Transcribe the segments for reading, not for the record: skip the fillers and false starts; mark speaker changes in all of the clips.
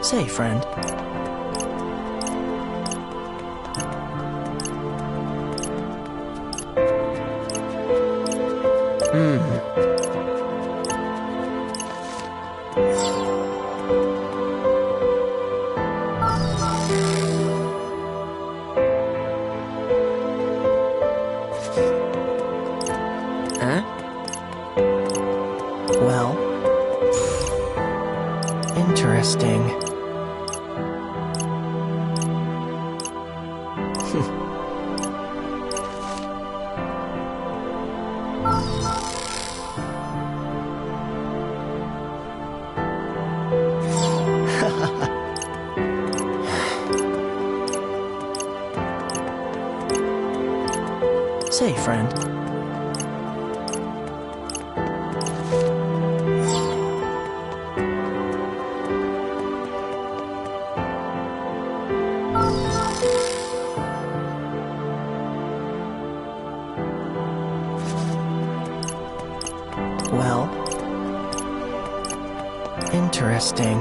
Speaker 1: Say, friend.
Speaker 2: Huh?
Speaker 1: Well, interesting. Say, friend. Well, interesting.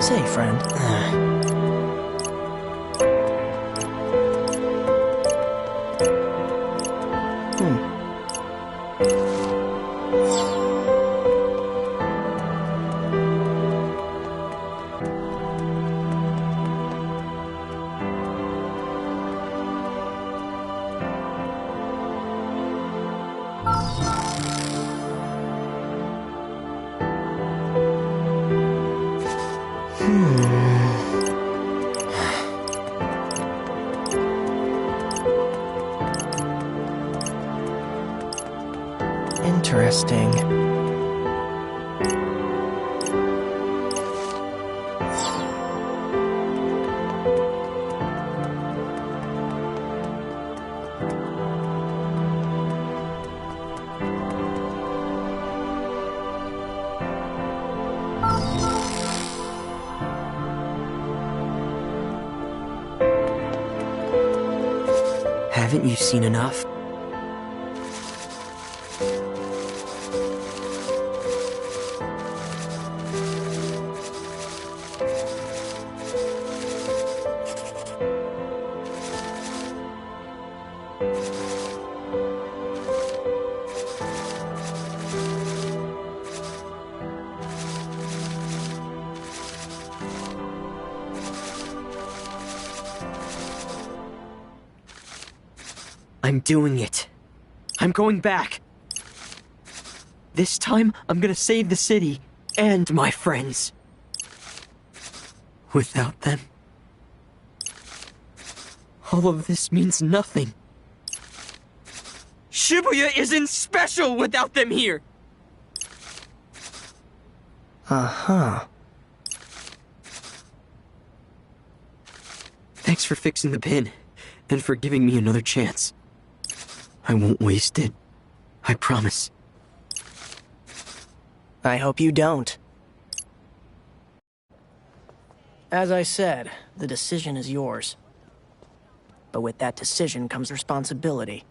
Speaker 1: Say, friend. Interesting.
Speaker 2: Haven't you seen enough? I'm doing it. I'm going back. This time, I'm gonna save the city and my friends. Without them, all of this means nothing. Shibuya isn't special without them here!
Speaker 1: Uh-huh.
Speaker 2: Thanks for fixing the pin, and for giving me another chance. I won't waste it. I promise.
Speaker 1: I hope you don't. As I said, the decision is yours. But with that decision comes responsibility.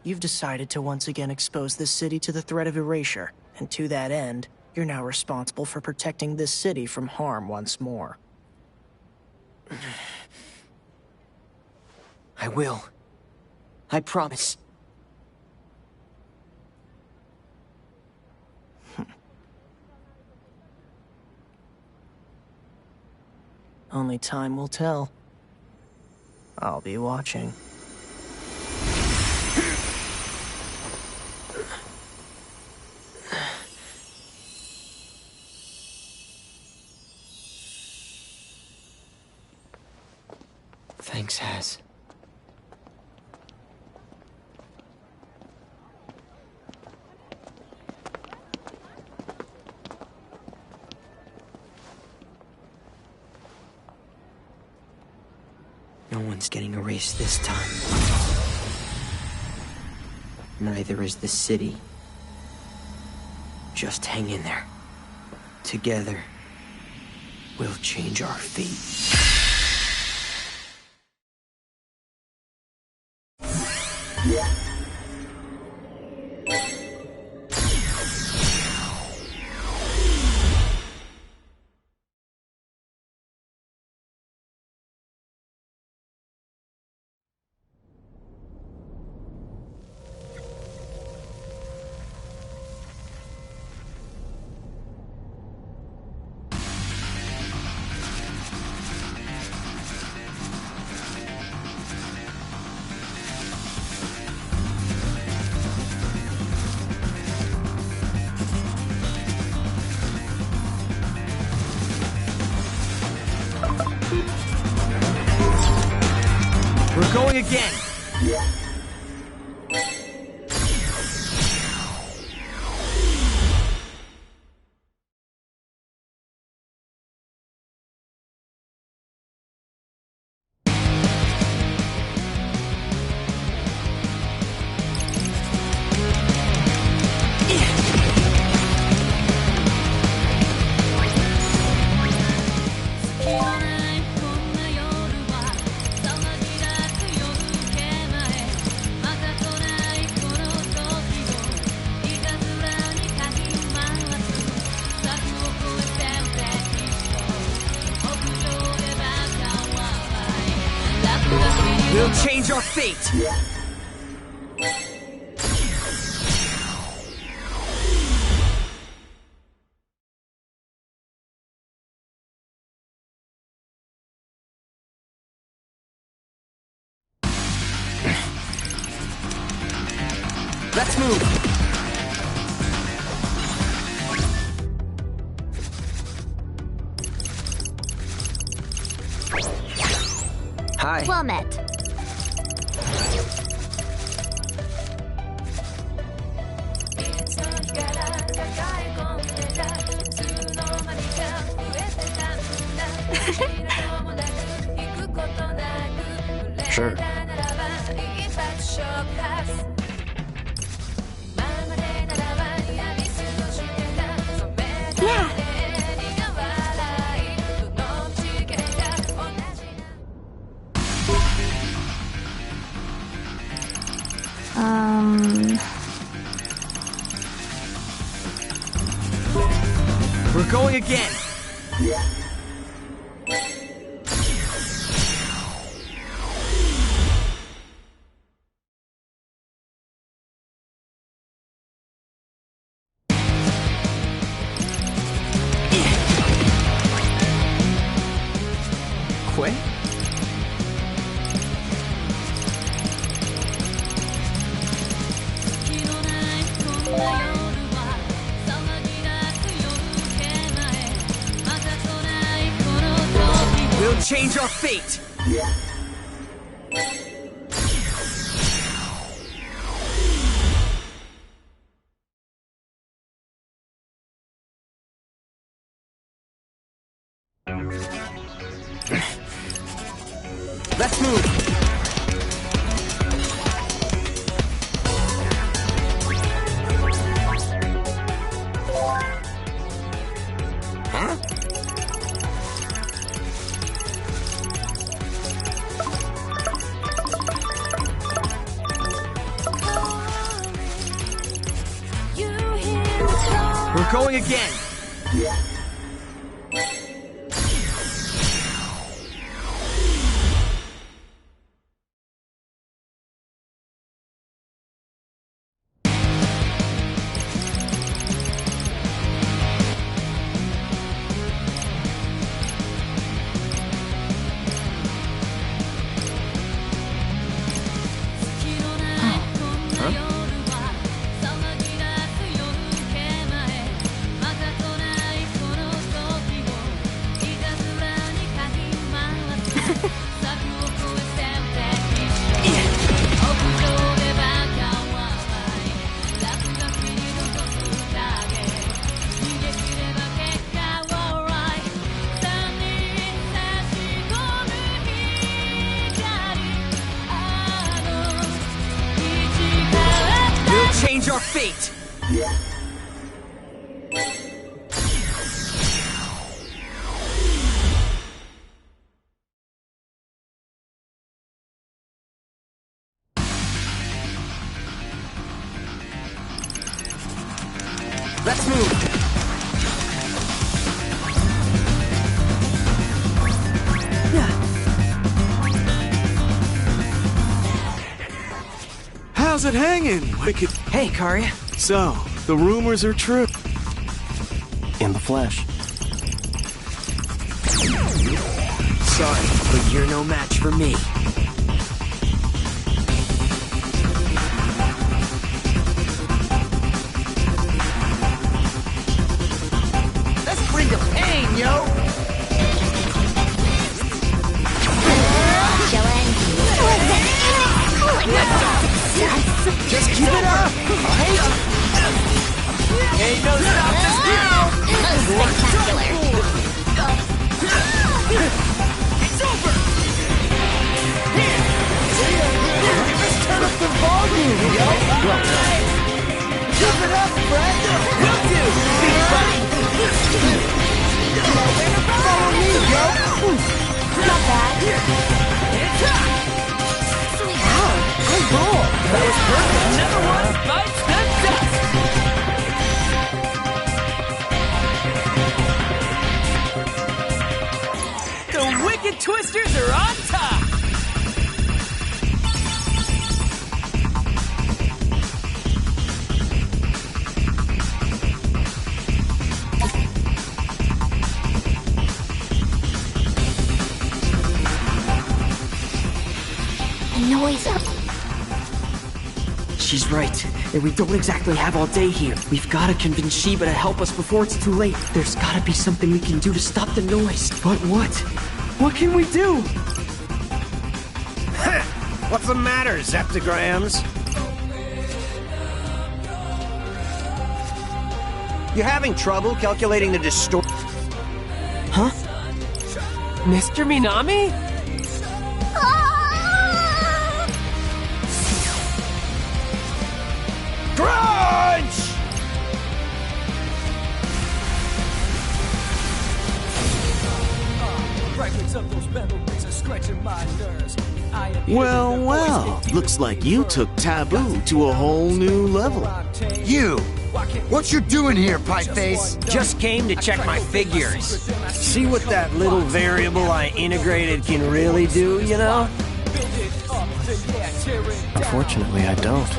Speaker 1: You've decided to once again expose this city to the threat of erasure, and to that end, you're now responsible for protecting this city from harm once more.
Speaker 2: I will. I promise.
Speaker 1: Only time will tell. I'll be watching.
Speaker 2: Thanks, Haz. No one's getting erased this time. Neither is the city. Just hang in there. Together, we'll change our fate. We're going again! We'll change our fate! Let's move! Hi.
Speaker 3: Well met.
Speaker 2: Sure.
Speaker 3: Yeah.
Speaker 2: We're going again! Quit? We'll change our fate! Let's move! Huh? We're going again! fate! Let's move!
Speaker 3: How's it hanging, Wicked?
Speaker 2: Hey, Karya.
Speaker 3: So, the rumors are true.
Speaker 4: In the flesh.
Speaker 2: Sorry, but you're no match for me. Let's bring the pain, yo! Just keep it up! Ain't no stop this now!
Speaker 5: Spectacular!
Speaker 2: It's over! Here! Let's turn up the volume, yo! Keep it up, friend! Will do! Big buddy! Follow me, yo!
Speaker 5: Not bad.
Speaker 2: I roll! That was perfect! Never once bites the dust! The Wicked Twisters are on top!
Speaker 5: The noise up.
Speaker 2: She's right. And we don't exactly have all day here. We've gotta convince Shiba to help us before it's too late. There's gotta be something we can do to stop the noise. But what? What can we do?
Speaker 6: What's the matter, Zeptograms? You having trouble calculating the distort?
Speaker 2: Huh?
Speaker 7: Mr. Minami?
Speaker 6: Crunch!
Speaker 3: Well, looks like you took Taboo to a whole new level.
Speaker 8: You! What you doing here, Pipeface?
Speaker 6: Just came to check my figures. See what that little variable I integrated can really do, you know?
Speaker 4: Unfortunately, I don't.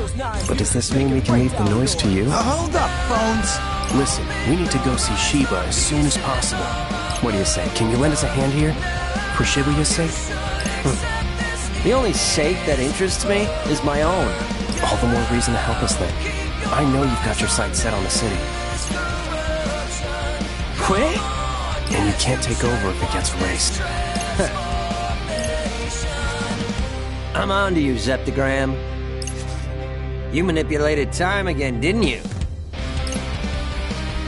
Speaker 4: But does this mean we can leave the noise to you?
Speaker 8: Hold up, Bones!
Speaker 4: Listen, we need to go see Shiba as soon as possible. What do you say? Can you lend us a hand here? For Shibuya's sake?
Speaker 6: The only sake that interests me is my own.
Speaker 4: All the more reason to help us then. I know you've got your sights set on the city.
Speaker 2: Quit?
Speaker 4: And you can't take over if it gets raced.
Speaker 6: I'm on to you, Zeptogram. You manipulated time again, didn't you?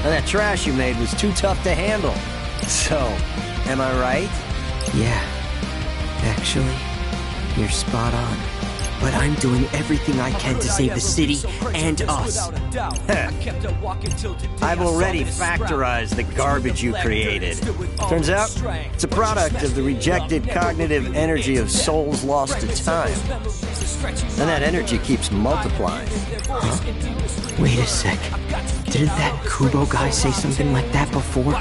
Speaker 6: And that trash you made was too tough to handle. So, am I right?
Speaker 2: Yeah. Actually, you're spot on. But I'm doing everything I can to save the city and us.
Speaker 6: I've already factorized the garbage you created. Turns out, it's a product of the rejected cognitive energy of souls lost to time. And that energy keeps multiplying.
Speaker 2: Huh? Wait a sec. Didn't that Kubo guy say something like that before?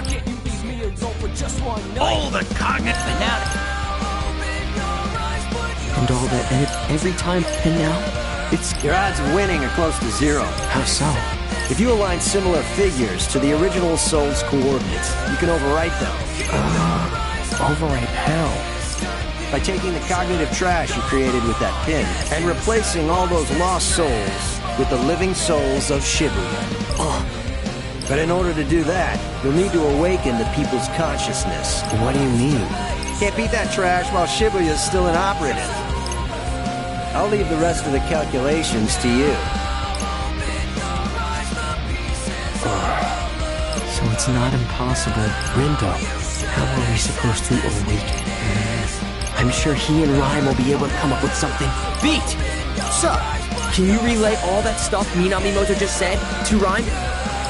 Speaker 6: All the cognitive...
Speaker 2: And all that, and every time, and now, it's...
Speaker 6: Your odds of winning are close to zero.
Speaker 2: How so?
Speaker 6: If you align similar figures to the original soul's coordinates, you can overwrite them.
Speaker 4: Overwrite how?
Speaker 6: By taking the cognitive trash you created with that pin, and replacing all those lost souls with the living souls of Shibuya. But in order to do that, you'll need to awaken the people's consciousness.
Speaker 4: What do you mean?
Speaker 6: Can't beat that trash while Shibuya's still inoperative. I'll leave the rest of the calculations to you.
Speaker 2: So it's not impossible.
Speaker 4: Rindo.
Speaker 2: How are we supposed to awaken? I'm sure he and Rhyme will be able to come up with something. Beat!
Speaker 8: Sup?
Speaker 2: Can you relay all that stuff Minamimoto just said to Rhyme?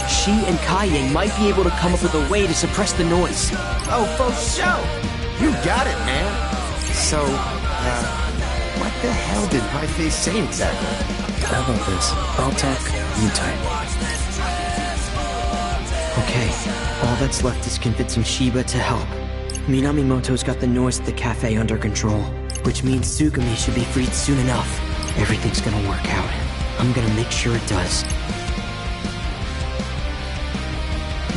Speaker 2: She and Kaie might be able to come up with a way to suppress the noise.
Speaker 8: Oh, for sure! You got it, man! So, what the hell did Pieface say exactly?
Speaker 4: How about this? I'll talk, you type.
Speaker 2: Okay, all that's left is convincing Shiba to help. Minamimoto's got the noise at the cafe under control, which means Tsugumi should be freed soon enough. Everything's gonna work out. I'm gonna make sure it does.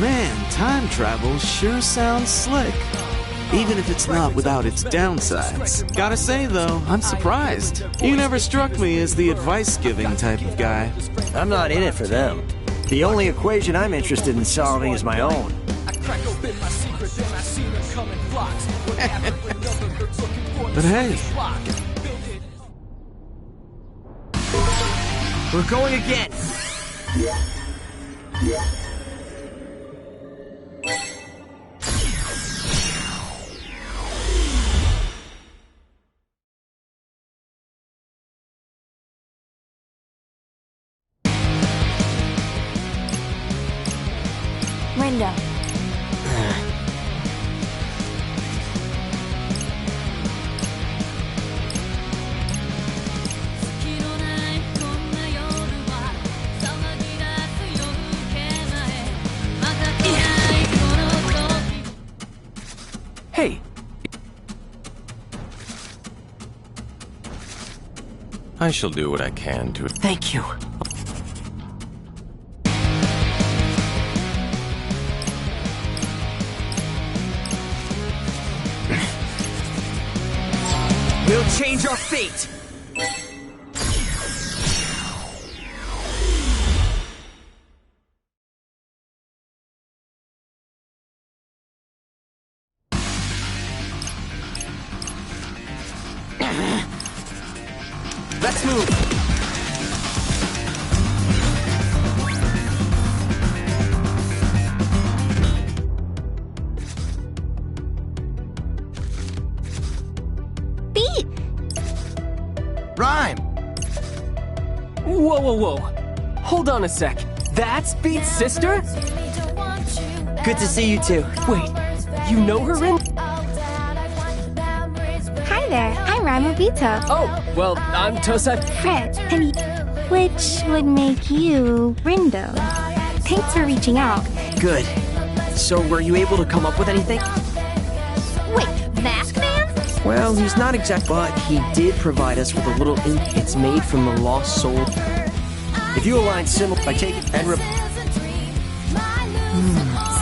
Speaker 3: Man, time travel sure sounds slick. Even if it's not without its downsides. Gotta say though, I'm surprised. You never struck me as the advice-giving type of guy.
Speaker 6: I'm not in it for them. The only equation I'm interested in solving is my own.
Speaker 3: But hey,
Speaker 2: We're going again!
Speaker 5: Rindo.
Speaker 4: Hey!
Speaker 9: I shall do what I can to...
Speaker 2: Thank you. We'll change our fate! Let's move!
Speaker 8: Rhyme!
Speaker 7: Whoa, whoa, whoa. Hold on a sec. That's Beat's sister?
Speaker 2: Good to see you too.
Speaker 7: Wait, you know her, Rin?
Speaker 5: Hi there, I'm Rhyme Obito.
Speaker 7: Oh, well, I'm Tosai.
Speaker 5: Fred, and which would make you Rindo. Thanks for reaching out.
Speaker 2: Good. So were you able to come up with anything?
Speaker 5: Wait, Mask Man?
Speaker 2: Well, he's not exact, but he did provide us with a little It's made from the lost soul.
Speaker 6: If you align similar by taking and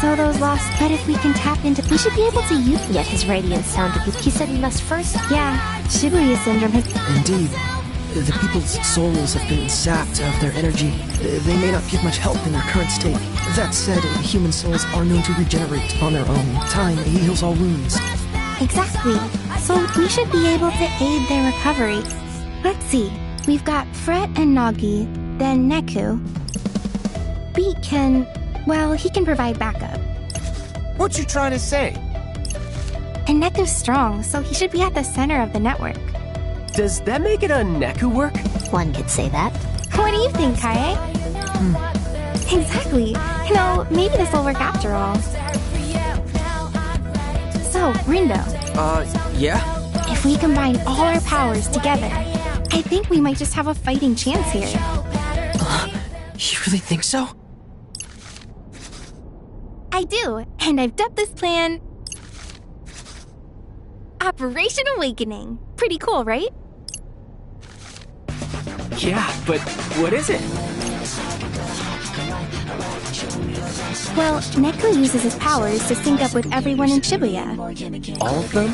Speaker 5: So those lost, but if we can tap into, we should be able to use. Yet his radiance sounded. He said we must first. Yeah, Shibuya syndrome has.
Speaker 1: Indeed. The people's souls have been sapped of their energy. They may not give much help in their current state. That said, human souls are known to regenerate on their own. Time heals all wounds.
Speaker 5: Exactly. So we should be able to aid their recovery. Let's see. We've got Fret and Nagi, then Neku. Beat can. Well, he can provide backup.
Speaker 8: What you trying to say?
Speaker 5: And Neku's strong, so he should be at the center of the network.
Speaker 7: Does that make it a Neku work?
Speaker 5: One could say that. What do you think, Kaie? Exactly. You know, maybe this will work after all. So, Rindo,
Speaker 2: Yeah?
Speaker 5: if we combine all our powers together, I think we might just have a fighting chance here.
Speaker 2: You really think so?
Speaker 5: I do, and I've dubbed this plan Operation Awakening. Pretty cool, right?
Speaker 7: Yeah, but what is it?
Speaker 5: Well, Neku uses his powers to sync up with everyone in Shibuya.
Speaker 7: All of them?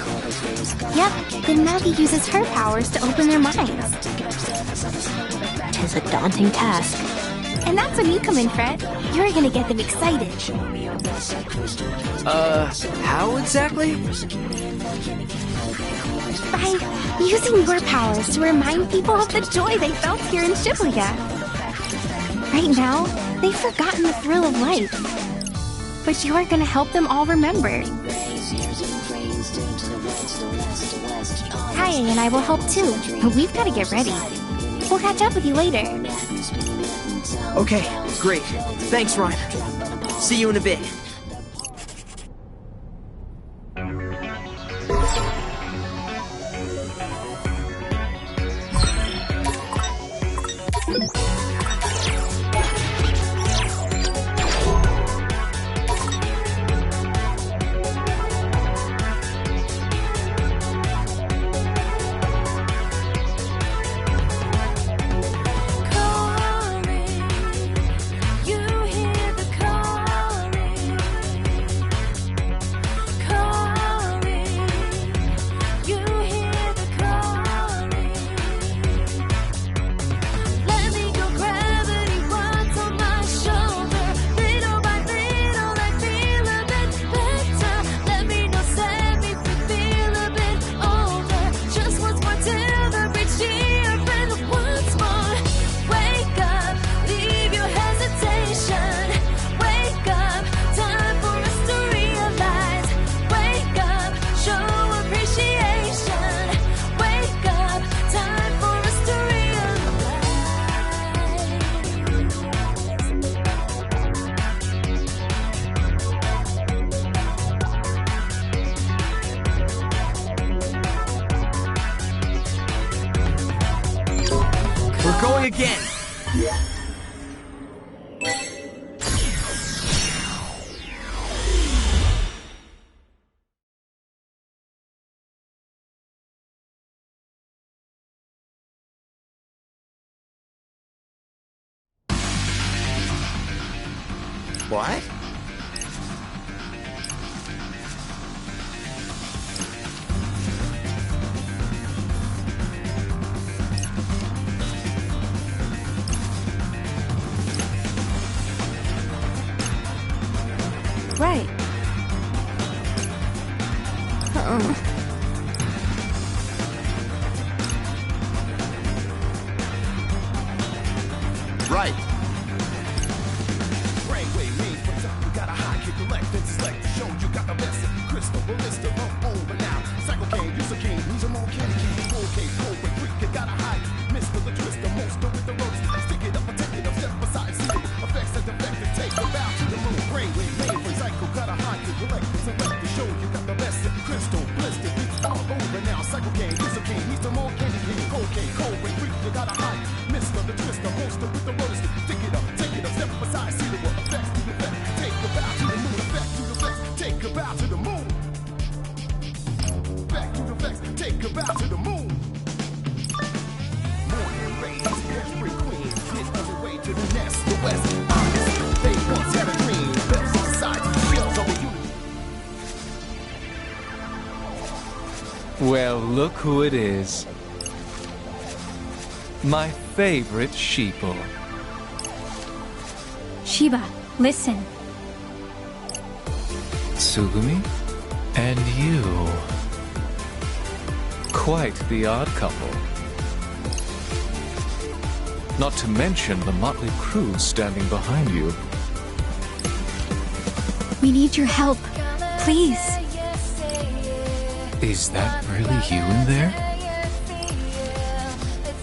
Speaker 5: Yep, then Nagi uses her powers to open their minds. Tis a daunting task. And that's when you come in, Fred. You're gonna get them excited.
Speaker 2: How exactly?
Speaker 5: By using your powers to remind people of the joy they felt here in Shibuya. Right now, they've forgotten the thrill of life. But you are gonna help them all remember. Kaie and I will help too, but we've gotta get ready. We'll catch up with you later.
Speaker 2: Okay, great. Thanks, Rhyme. See you in a bit. Going again!
Speaker 8: What?
Speaker 5: Right.
Speaker 8: Right.
Speaker 10: Well, look who it is. My favorite sheeple.
Speaker 11: Shiba, listen.
Speaker 10: Tsugumi? And you. Quite the odd couple. Not to mention the motley crew standing behind you.
Speaker 11: We need your help. Please.
Speaker 10: Is that really you in there?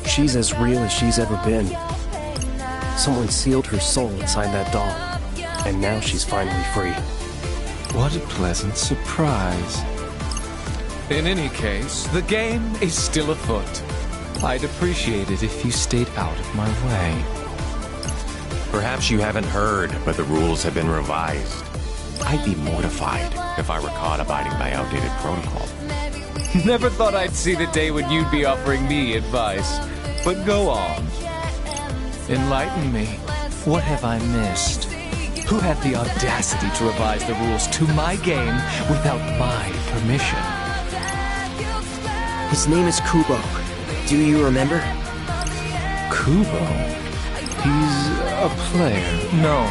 Speaker 4: She's as real as she's ever been. Someone sealed her soul inside that doll, and now she's finally free.
Speaker 10: What a pleasant surprise. In any case, the game is still afoot. I'd appreciate it if you stayed out of my way.
Speaker 9: Perhaps you haven't heard, but the rules have been revised. I'd be mortified if I were caught abiding by outdated protocol.
Speaker 10: Never thought I'd see the day when you'd be offering me advice. But go on. Enlighten me. What have I missed? Who had the audacity to revise the rules to my game without my permission?
Speaker 2: His name is Kubo. Do you remember?
Speaker 10: Kubo? He's a player. No,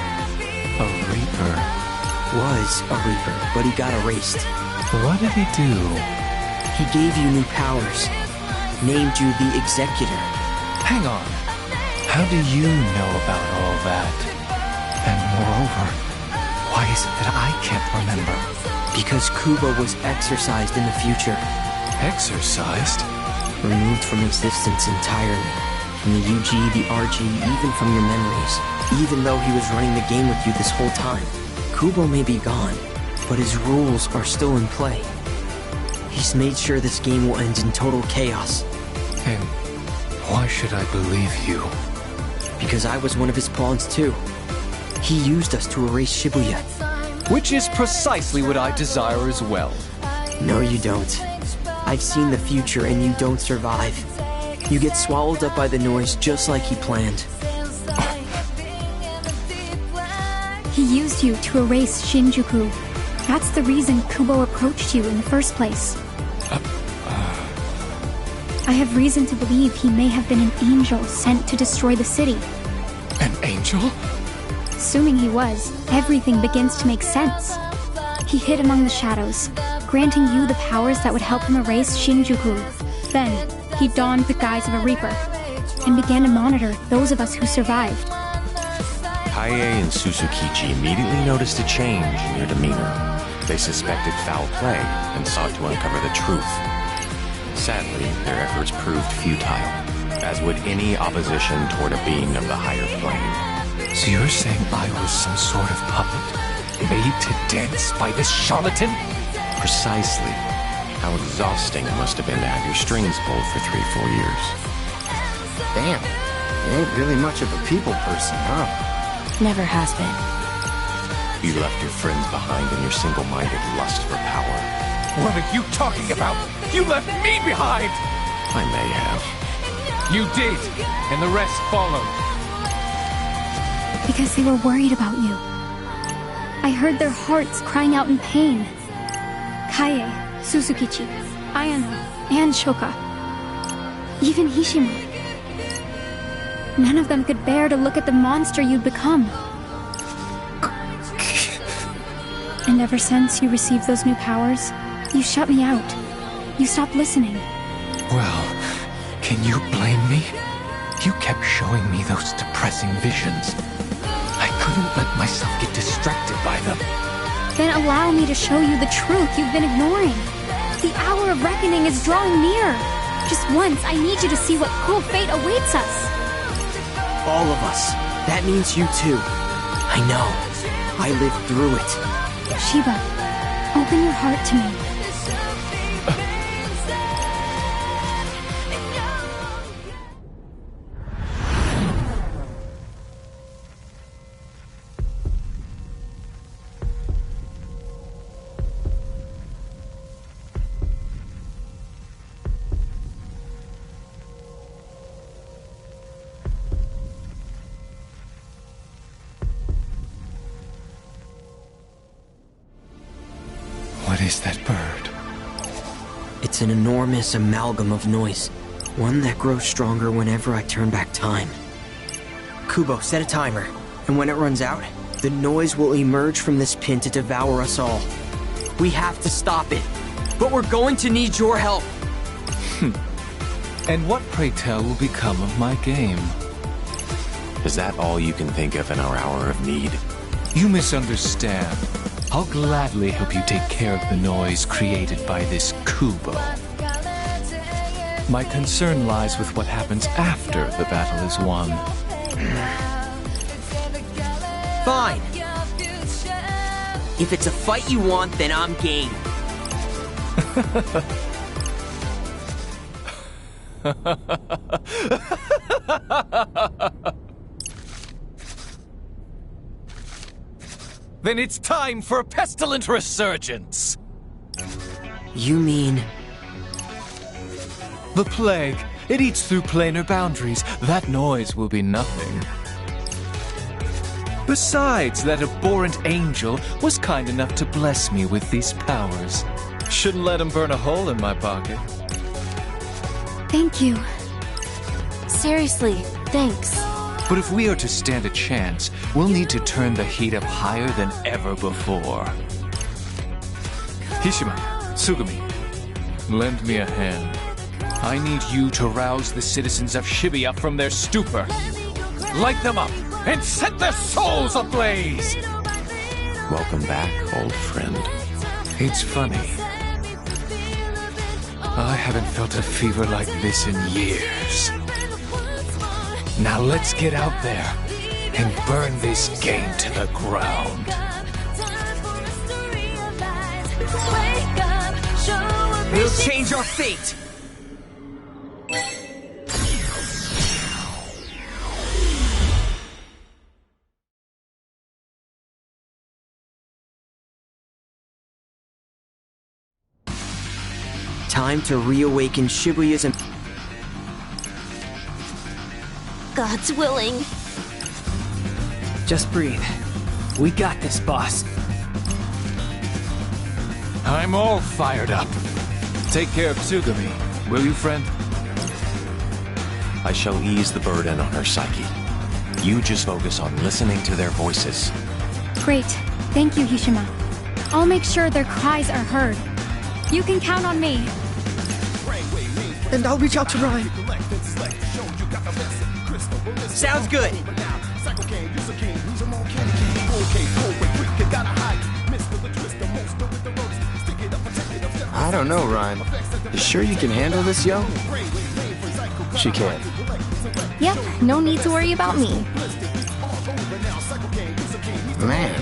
Speaker 10: a Reaper.
Speaker 2: Was a Reaper, but he got erased.
Speaker 10: What did he do?
Speaker 2: He gave you new powers. Named you the Executor.
Speaker 10: Hang on. How do you know about all that? And moreover, why is it that I can't remember?
Speaker 2: Because Kubo was exorcised in the future.
Speaker 10: Exorcised?
Speaker 2: Removed from existence entirely. From the UG, the RG, even from your memories. Even though he was running the game with you this whole time. Kubo may be gone, but his rules are still in play. He's made sure this game will end in total chaos.
Speaker 10: And why should I believe you?
Speaker 2: Because I was one of his pawns too. He used us to erase Shibuya.
Speaker 10: Which is precisely what I desire as well.
Speaker 2: No, you don't. I've seen the future and you don't survive. You get swallowed up by the noise just like he planned.
Speaker 11: He used you to erase Shinjuku. That's the reason Kubo approached you in the first place. I have reason to believe he may have been an angel sent to destroy the city.
Speaker 10: An angel?
Speaker 11: Assuming he was, everything begins to make sense. He hid among the shadows, granting you the powers that would help him erase Shinjuku. Then, he donned the guise of a Reaper, and began to monitor those of us who survived.
Speaker 9: Kaie and Susukichi immediately noticed a change in your demeanor. They suspected foul play and sought to uncover the truth. Sadly, their efforts proved futile, as would any opposition toward a being of the higher plane.
Speaker 10: So you're saying I was some sort of puppet, made to dance by this charlatan?
Speaker 9: Precisely. How exhausting it must have been to have your strings pulled for 3-4 years.
Speaker 8: Damn, you ain't really much of a people person, huh?
Speaker 5: Never has been.
Speaker 9: You left your friends behind in your single-minded lust for power.
Speaker 10: What are you talking about? You left me behind!
Speaker 9: I may have.
Speaker 10: You did, and the rest followed.
Speaker 11: Because they were worried about you. I heard their hearts crying out in pain. Kaie, Susukichi, Ayano, and Shoka. Even Hishima. None of them could bear to look at the monster you'd become. And ever since you received those new powers, you shut me out. You stopped listening.
Speaker 10: Well, can you blame me? You kept showing me those depressing visions. I couldn't let myself get distracted by them.
Speaker 11: Then allow me to show you the truth you've been ignoring. The hour of reckoning is drawing near. Just once, I need you to see what cruel fate awaits us.
Speaker 2: All of us. That means you too. I know. I lived through it.
Speaker 11: Shiba, open your heart to me.
Speaker 10: What is that bird?
Speaker 2: It's an enormous amalgam of noise. One that grows stronger whenever I turn back time. Kubo, set a timer. And when it runs out, the noise will emerge from this pin to devour us all. We have to stop it. But we're going to need your help.
Speaker 10: And what, pray tell, will become of my game?
Speaker 9: Is that all you can think of in our hour of need?
Speaker 10: You misunderstand. I'll gladly help you take care of the noise created by this Kubo. My concern lies with what happens after the battle is won.
Speaker 2: Fine. If it's a fight you want, then I'm game.
Speaker 10: Then it's time for a pestilent resurgence!
Speaker 2: You mean...
Speaker 10: The plague. It eats through planar boundaries. That noise will be nothing. Besides, that abhorrent angel was kind enough to bless me with these powers. Shouldn't let him burn a hole in my pocket.
Speaker 11: Thank you.
Speaker 5: Seriously, thanks.
Speaker 10: But if we are to stand a chance, we'll need to turn the heat up higher than ever before. Hishima, Tsugumi, lend me a hand. I need you to rouse the citizens of Shibuya from their stupor. Light them up and set their souls ablaze!
Speaker 9: Welcome back, old friend.
Speaker 10: It's funny. I haven't felt a fever like this in years. Now let's get out there and burn this game to the ground.
Speaker 2: We'll change our fate! Time to reawaken Shibuya's...
Speaker 12: God's willing.
Speaker 7: Just breathe. We got this, boss.
Speaker 10: I'm all fired up. Take care of Tsugumi, will you, friend?
Speaker 9: I shall ease the burden on her psyche. You just focus on listening to their voices.
Speaker 11: Great. Thank you, Hishima. I'll make sure their cries are heard. You can count on me.
Speaker 1: And I'll reach out to Ryan.
Speaker 2: Sounds good!
Speaker 8: I don't know, Ryan. You sure you can handle this, yo?
Speaker 4: She can.
Speaker 5: Yep, no need to worry about me.
Speaker 8: Man,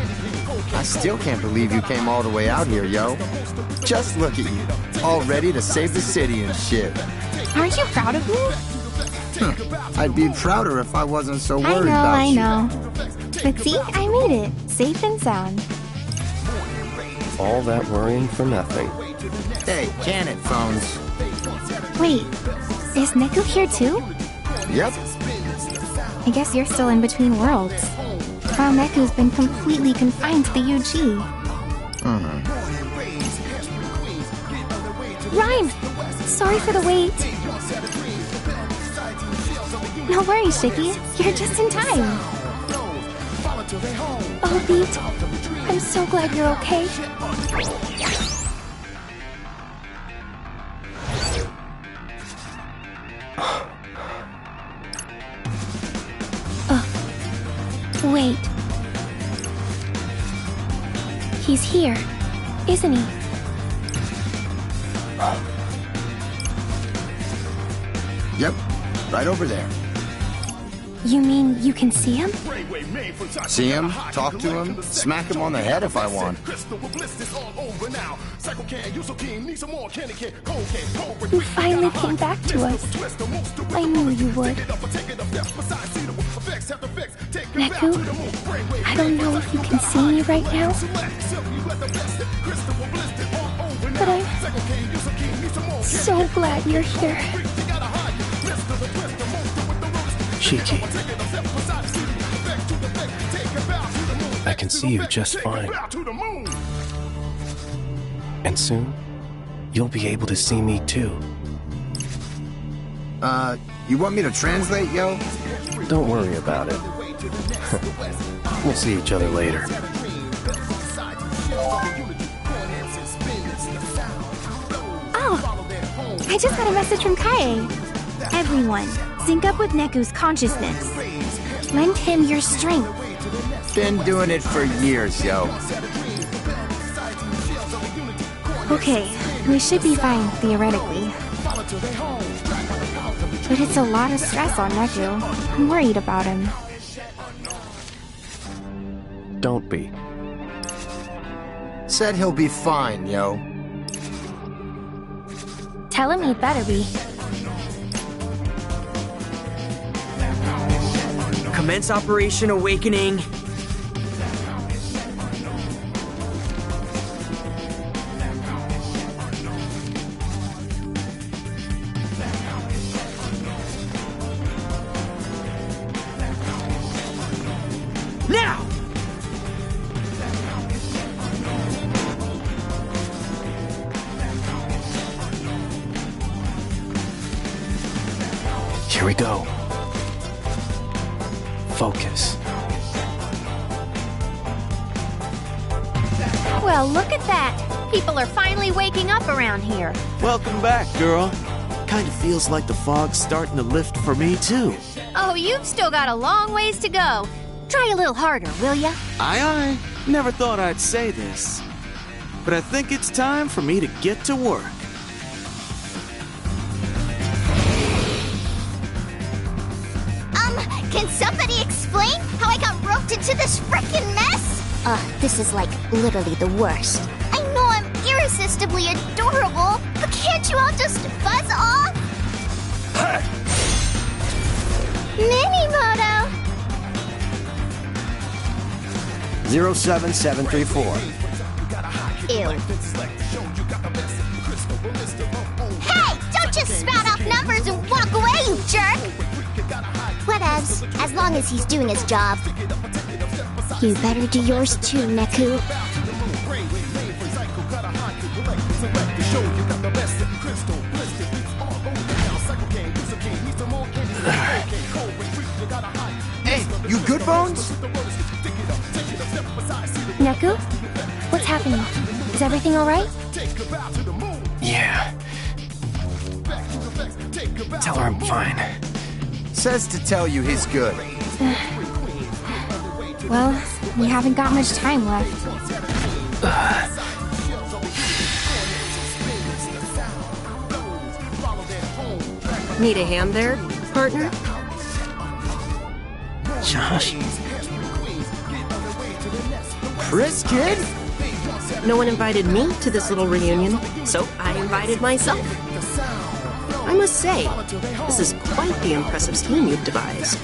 Speaker 8: I still can't believe you came all the way out here, yo. Just look at you, all ready to save the city and shit.
Speaker 5: Aren't you proud of me?
Speaker 8: I'd be prouder if I wasn't so worried about
Speaker 5: I
Speaker 8: you.
Speaker 5: know. But see, I made it. Safe and sound.
Speaker 4: All that worrying for nothing.
Speaker 8: Hey, can it, phones?
Speaker 5: Wait, is Neku here too?
Speaker 8: Yep.
Speaker 5: I guess you're still in between worlds. While Neku's been completely confined to the UG. Rhyme! Sorry for the wait. No worries, Shiki. You're just in time. Oh, Beat. I'm so glad you're okay. Wait. He's here, isn't he?
Speaker 8: Yep, right over there.
Speaker 5: You mean you can see him?
Speaker 8: See him, talk to him, smack him on the head if I want.
Speaker 5: You finally came back to us. I knew you would. Neku, I don't know if you can see me right now, but I'm so glad you're here.
Speaker 4: Shiki. I can see you just fine. And soon, you'll be able to see me too.
Speaker 8: You want me to translate, yo?
Speaker 4: Don't worry about it. We'll see each other later.
Speaker 5: Oh! I just got a message from Kaie. Everyone, sync up with Neku's consciousness. Lend him your strength.
Speaker 8: Been doing it for years, yo.
Speaker 5: Okay, we should be fine, theoretically. But it's a lot of stress on Neku. I'm worried about him.
Speaker 4: Don't be.
Speaker 8: Said he'll be fine, yo.
Speaker 5: Tell him he'd better be.
Speaker 2: Commence Operation Awakening. Now!
Speaker 4: Here we go. Focus.
Speaker 12: Well, look at that. People are finally waking up around here.
Speaker 3: Welcome back, girl. Kinda feels like the fog's starting to lift for me, too.
Speaker 12: Oh, you've still got a long ways to go. Try a little harder, will ya?
Speaker 3: Aye, aye. Never thought I'd say this. But I think it's time for me to get to work.
Speaker 13: attention to this frickin' mess? This is like literally the worst. I know I'm irresistibly adorable, but can't you all just buzz off? Minimoto!
Speaker 6: 07734.
Speaker 13: Ew. Hey! Don't just spout off numbers and walk away, you jerk! Whatevs, as long as he's doing his job. You better do yours too, Neku.
Speaker 2: Hey, you good, Bones?
Speaker 11: Neku? What's happening? Is everything alright?
Speaker 4: Yeah. Tell her I'm fine.
Speaker 8: Says to tell you he's good.
Speaker 11: Well, we haven't got much time left.
Speaker 14: Need a hand there, partner?
Speaker 4: Josh?
Speaker 8: Chris, kid?
Speaker 14: No one invited me to this little reunion, so I invited myself. I must say, this is quite the impressive scheme you've devised.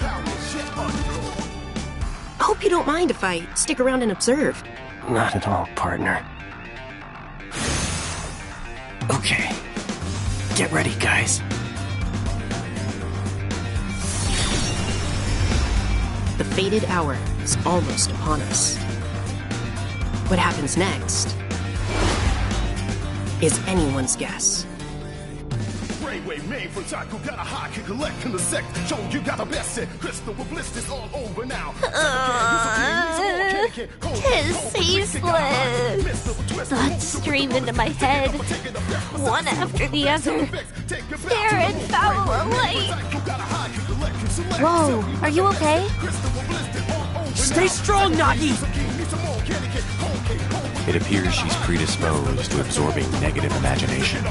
Speaker 14: I hope you don't mind if I stick around and observe.
Speaker 4: Not at all, partner. Okay. Get ready, guys.
Speaker 14: The fated hour is almost upon us. What happens next is anyone's guess.
Speaker 15: Brainwave main for Taku got a high kick collect in the sect. Show you got the best set. Crystal with blisters all over now.
Speaker 13: Tis ceaseless. Thoughts stream into my head, one after the other. Stare and foul alike.
Speaker 11: Whoa, are you okay?
Speaker 2: Stay strong, Nagi!
Speaker 9: It appears she's predisposed to absorbing negative imagination.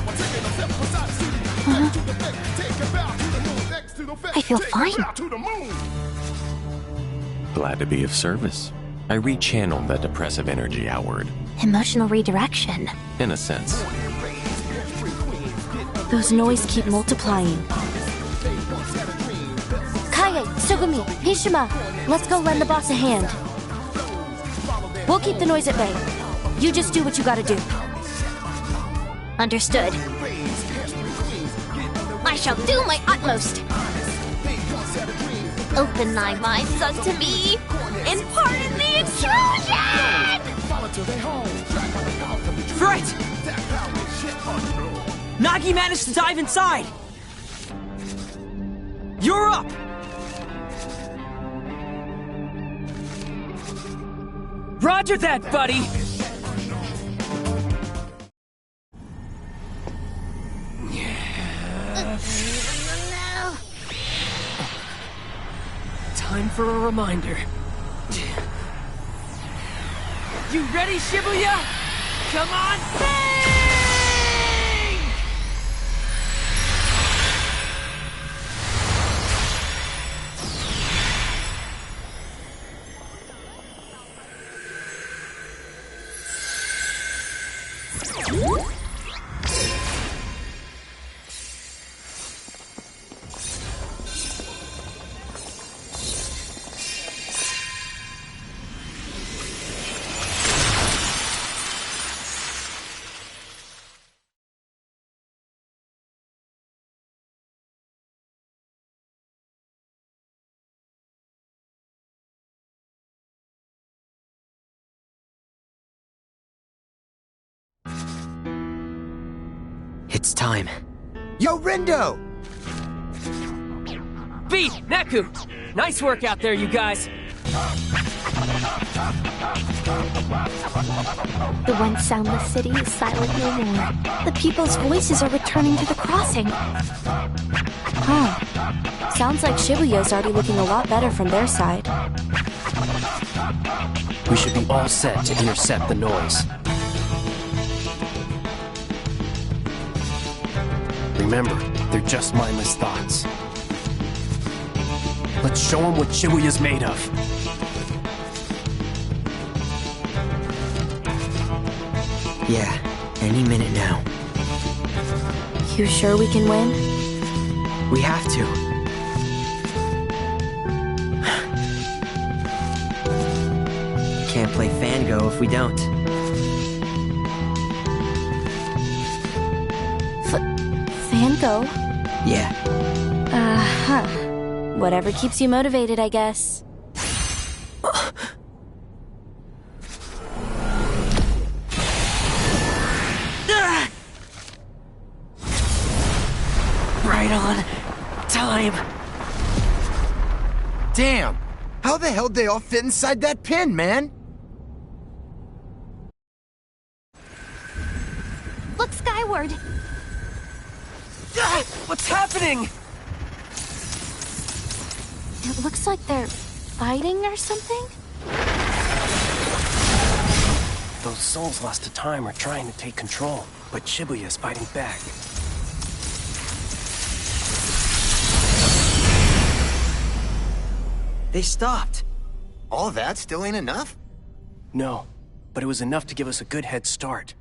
Speaker 11: I feel fine.
Speaker 9: Glad to be of service. I rechanneled that depressive energy outward.
Speaker 11: Emotional redirection.
Speaker 9: In a sense.
Speaker 11: Those noise keep multiplying. Kaie, Tsugumi, Hishima, let's go lend the boss a hand. We'll keep the noise at bay. You just do what you gotta do.
Speaker 13: Understood. I shall do my utmost. Open thy minds unto me, and pardon the intrusion!
Speaker 2: Fright! Nagi managed to dive inside! You're up! Roger that, buddy! Time for a reminder. You ready, Shibuya? Come on, bang! It's time.
Speaker 8: Yo, Rindo!
Speaker 2: Beat, Neku! Nice work out there, you guys!
Speaker 11: The once soundless city is silent no more. The people's voices are returning to the crossing. Huh. Sounds like Shibuya's already looking a lot better from their side.
Speaker 4: We should be all set to intercept the noise. Remember, they're just mindless thoughts. Let's show them what Shibuya's made of.
Speaker 2: Yeah, any minute now.
Speaker 16: You sure we can win?
Speaker 2: We have to. Can't play Fango if we don't.
Speaker 16: Fango?
Speaker 2: Yeah.
Speaker 16: Uh-huh. Whatever keeps you motivated, I guess.
Speaker 2: Right on time.
Speaker 8: Damn! How the hell did they all fit inside that pin, man?
Speaker 12: Look skyward.
Speaker 7: What's happening?
Speaker 16: It looks like they're fighting or something?
Speaker 4: Those souls lost to time are trying to take control, but Shibuya's fighting back.
Speaker 2: They stopped.
Speaker 8: All that still ain't enough?
Speaker 4: No, but it was enough to give us a good head start.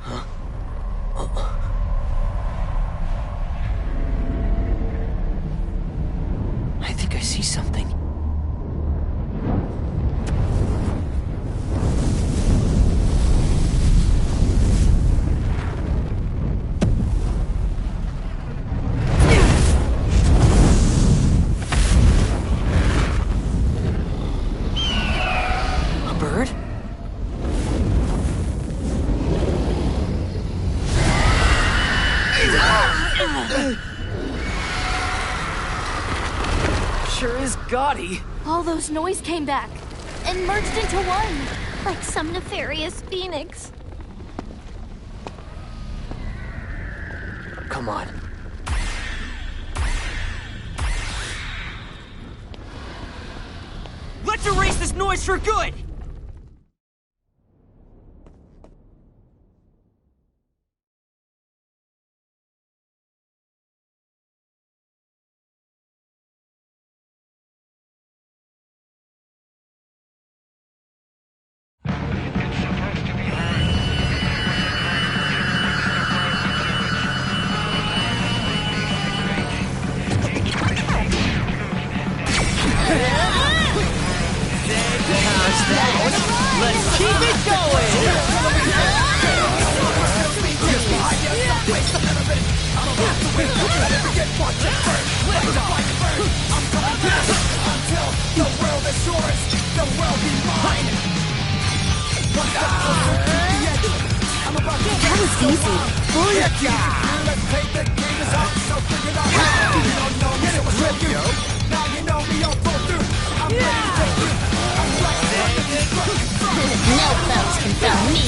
Speaker 2: Huh? I think I see something. A bird?
Speaker 7: Sure is gaudy.
Speaker 11: All those noise came back and merged into one, like some nefarious phoenix.
Speaker 2: Come on.
Speaker 7: Let's erase this noise for good! Let's keep it going!
Speaker 16: That was easy.
Speaker 13: No foes can stop me.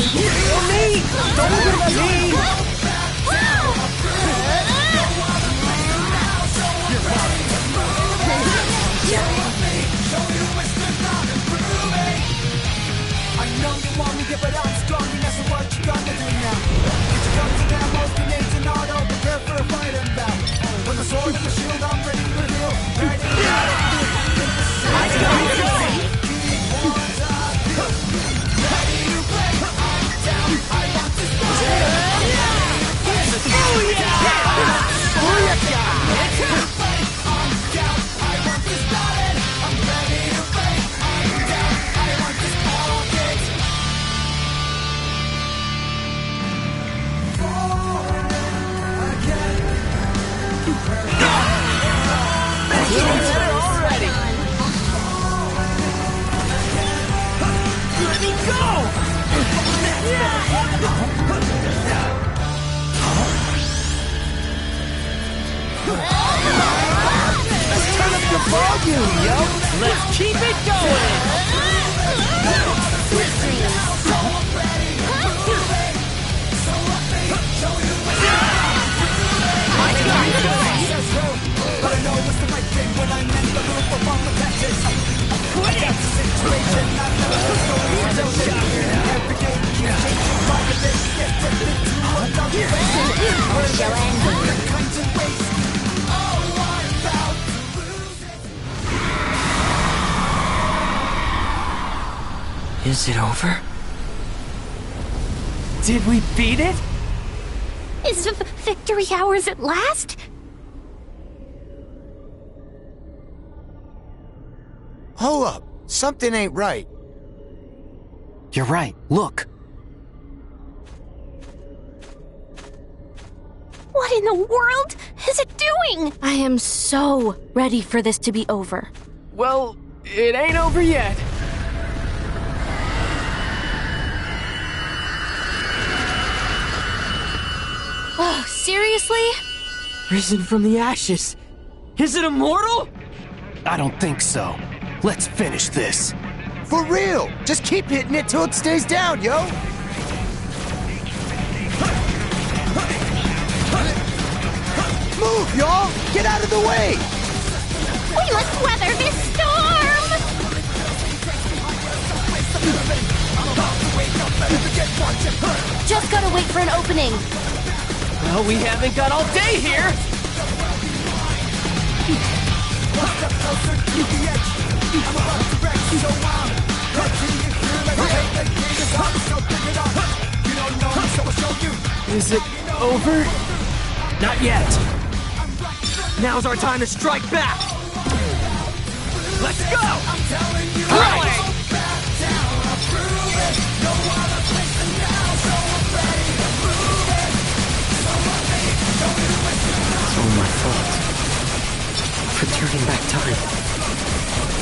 Speaker 7: Don't look at me!
Speaker 17: I know you want me to, but I'm strong, and that's what you gonna do now. Get your guns and ammo, grenades and auto, prepare for a fight and bout. With the sword and the shield, I'm ready to reveal. Right in the
Speaker 7: Volume, yo! Let's keep it going!
Speaker 17: but I know it's the right thing when I'm in the room for bomb attacks. I got the situation, I know the story. Every day you change your mind, and then you get ready to another way.
Speaker 13: Show ending.
Speaker 17: Kinds of ways. Oh, I'm about to lose it.
Speaker 2: Is it over?
Speaker 7: Did we beat it?
Speaker 12: Is victory ours at last?
Speaker 8: Hold up. Something ain't right.
Speaker 2: You're right. Look.
Speaker 12: What in the world is it doing?
Speaker 16: I am so ready for this to be over.
Speaker 7: Well, it ain't over yet.
Speaker 16: Oh, seriously?
Speaker 2: Risen from the ashes. Is it immortal?
Speaker 4: I don't think so. Let's finish this.
Speaker 8: For real! Just keep hitting it till it stays down, yo! Move, y'all! Get out of the way!
Speaker 12: We must weather this storm!
Speaker 16: Just gotta wait for an opening.
Speaker 7: Well, we haven't got all day here. Is it over?
Speaker 2: Not yet. Now's our time to strike back.
Speaker 7: Let's go! Right.
Speaker 2: It's all my fault. For turning back time.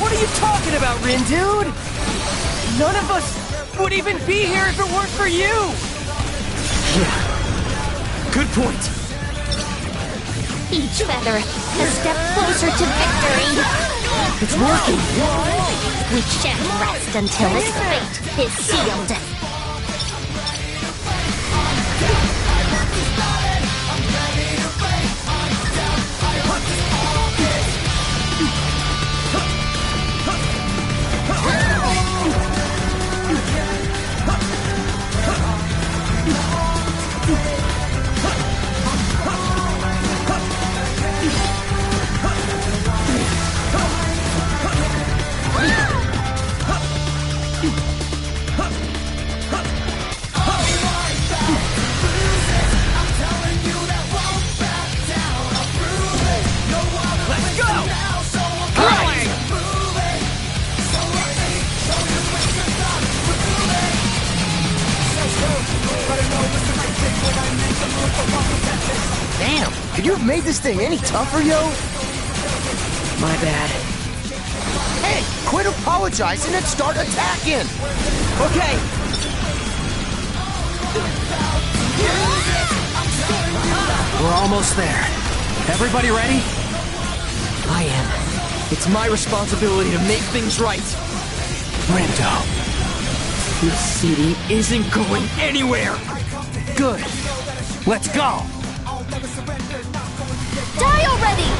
Speaker 7: What are you talking about, Rin, dude? None of us would even be here if it weren't for you!
Speaker 2: Yeah. Good point.
Speaker 12: Each feather a step closer to victory.
Speaker 2: It's working.
Speaker 12: We shan't rest until his fate is sealed.
Speaker 8: Damn! Could you have made this thing any tougher, yo?
Speaker 2: My bad.
Speaker 8: Hey! Quit apologizing and start attacking!
Speaker 2: Okay! We're almost there. Everybody ready? I am. It's my responsibility to make things right.
Speaker 4: Rindo.
Speaker 2: This city isn't going anywhere!
Speaker 4: Good. Let's go!
Speaker 16: Die already!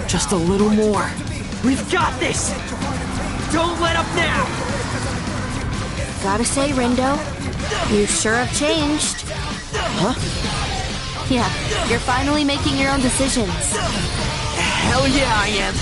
Speaker 2: Just a little more. We've got this! Don't let up now!
Speaker 16: Gotta say, Rindo, you sure have changed.
Speaker 2: Huh?
Speaker 16: Yeah, you're finally making your own decisions.
Speaker 2: Hell yeah, I am!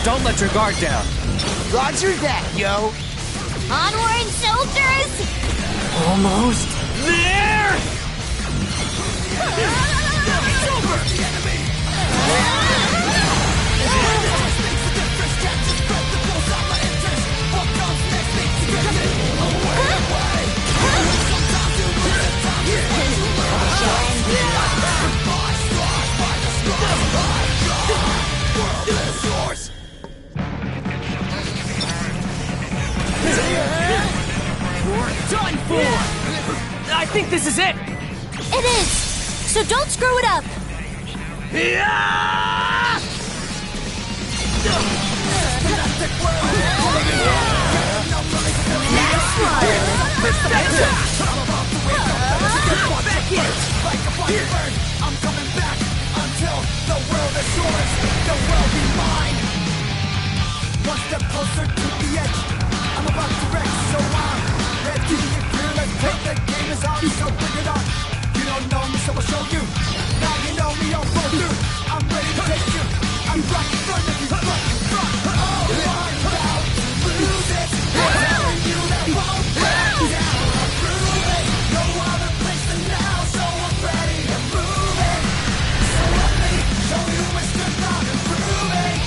Speaker 4: Don't let your guard down.
Speaker 8: Roger that, yo!
Speaker 12: Onward, soldiers!
Speaker 2: Almost there!
Speaker 7: Done for! I think this is it!
Speaker 16: It is! So don't screw it up!
Speaker 12: That's smart!
Speaker 17: burn. I'm coming back until the world is yours. The world be mine. One step closer to the edge. I'm about to wreck, so I'm ready. If you're let's take the game is on, so bring it on. You don't know me, so I'll show you. Now you know me, I'll go through. I'm ready to take you. I'm right in front of you, front. Oh, I'm about to lose it. I'm telling you that won't back down. I'll prove it. No other place than now, so I'm ready to move it. So let me show you Mr. Non-improving.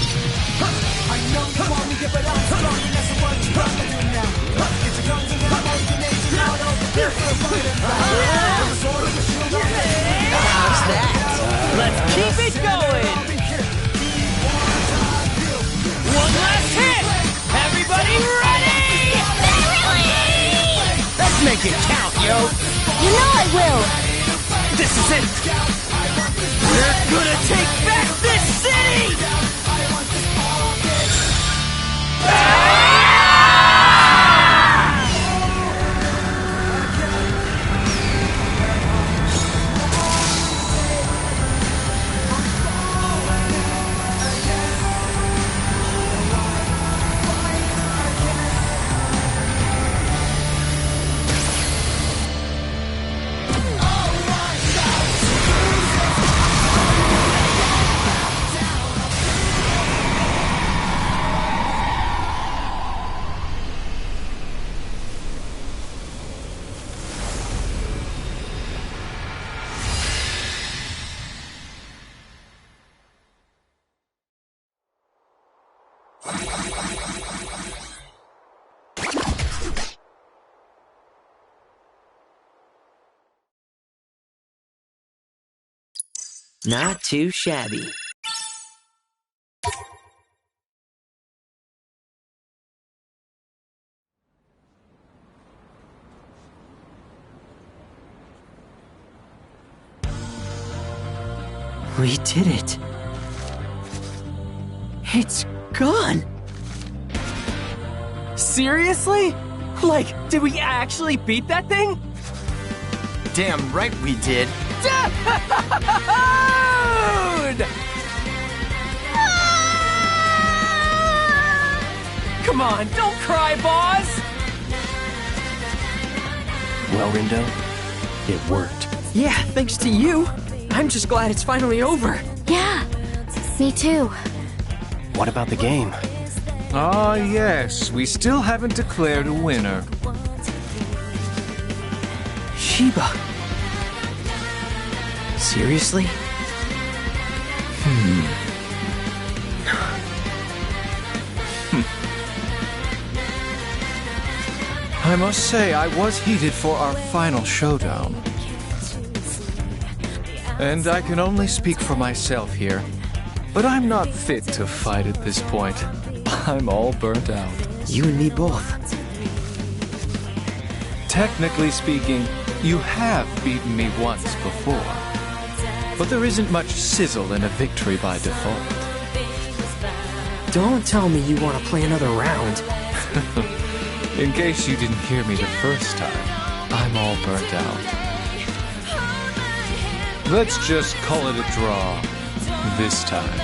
Speaker 17: I know you want me, yeah, but I'm strong, and that's what you're gonna do now. Get your guns and then I'm on your nation out of the fear for a fight and back. I'm a sword and a shield on me.
Speaker 7: How's that? Let's keep it going! One last hit! Everybody ready? Let's make it count, yo!
Speaker 12: You know I will!
Speaker 7: This is it! We're gonna take back this city!
Speaker 2: Not too shabby. We did it. It's gone.
Speaker 7: Seriously? Like, did we actually beat that thing?
Speaker 10: Damn right we did.
Speaker 7: Dude! Come on, don't cry, boss!
Speaker 4: Well, Rindo, it worked.
Speaker 1: Yeah, thanks to you. I'm just glad it's finally over.
Speaker 11: Yeah, me too.
Speaker 4: What about the game?
Speaker 10: Ah, yes. We still haven't declared a winner.
Speaker 1: Sheba.
Speaker 2: Seriously?
Speaker 10: I must say, I was heated for our final showdown. And I can only speak for myself here, but I'm not fit to fight at this point. I'm all burnt out.
Speaker 2: You and me both.
Speaker 10: Technically speaking, you have beaten me once before. But there isn't much sizzle in a victory by default.
Speaker 2: Don't tell me you want to play another round.
Speaker 10: In case you didn't hear me the first time, I'm all burnt out. Let's just call it a draw. This time.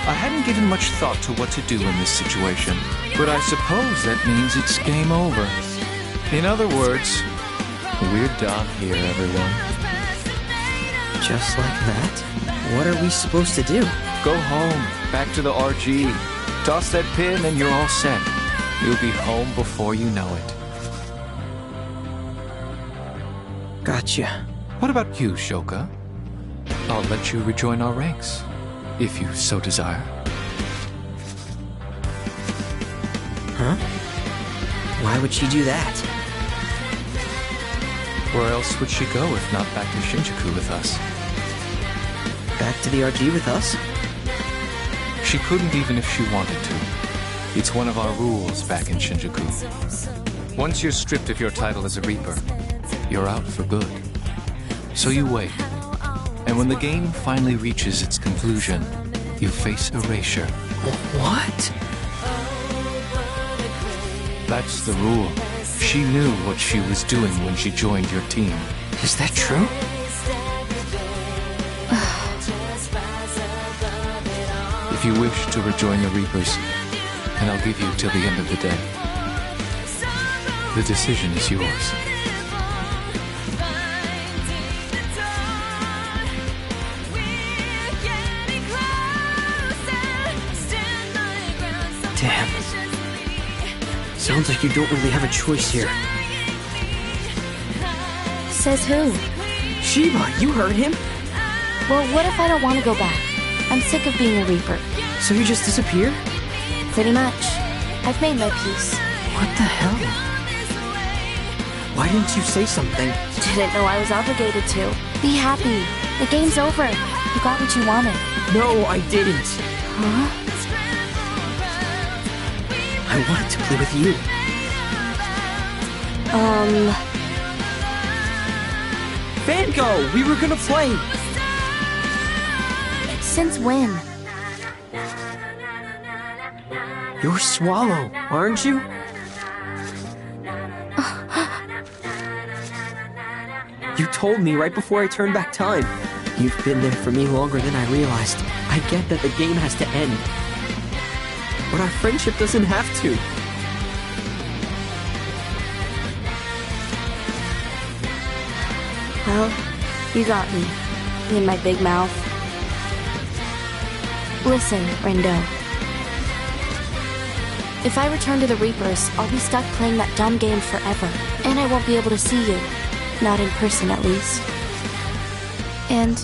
Speaker 10: I hadn't given much thought to what to do in this situation, but I suppose that means it's game over. In other words, we're done here, everyone.
Speaker 2: Just like that? What are we supposed to do?
Speaker 10: Go home, back to the RG. Toss that pin and you're all set. You'll be home before you know it.
Speaker 2: Gotcha.
Speaker 10: What about you, Shoka? I'll let you rejoin our ranks, if you so desire.
Speaker 2: Huh? Why would she do that?
Speaker 10: Where else would she go if not back to Shinjuku with us?
Speaker 2: Back to the RG with us?
Speaker 10: She couldn't even if she wanted to. It's one of our rules back in Shinjuku. Once you're stripped of your title as a Reaper, you're out for good. So you wait. And when the game finally reaches its conclusion, you face erasure.
Speaker 2: What?
Speaker 10: That's the rule. She knew what she was doing when she joined your team.
Speaker 2: Is that true?
Speaker 10: If you wish to rejoin the Reapers, then I'll give you till the end of the day. The decision is yours.
Speaker 2: Damn. Sounds like you don't really have a choice here.
Speaker 16: Says who?
Speaker 2: Shiba, you heard him?
Speaker 16: Well, what if I don't want to go back? I'm sick of being a Reaper.
Speaker 2: So you just disappear?
Speaker 16: Pretty much. I've made my peace.
Speaker 2: What the hell? Why didn't you say something?
Speaker 16: Didn't know I was obligated to. Be happy. The game's over. You got what you wanted.
Speaker 2: No, I didn't.
Speaker 16: Huh?
Speaker 2: I wanted to play with you. Vanko! We were gonna play!
Speaker 16: Since when?
Speaker 2: You're Swallow, aren't you? You told me right before I turned back time. You've been there for me longer than I realized. I get that the game has to end. But our friendship doesn't have to.
Speaker 16: Well, you got me. In my big mouth. Listen, Rindo. If I return to the Reapers, I'll be stuck playing that dumb game forever. And I won't be able to see you. Not in person, at least. And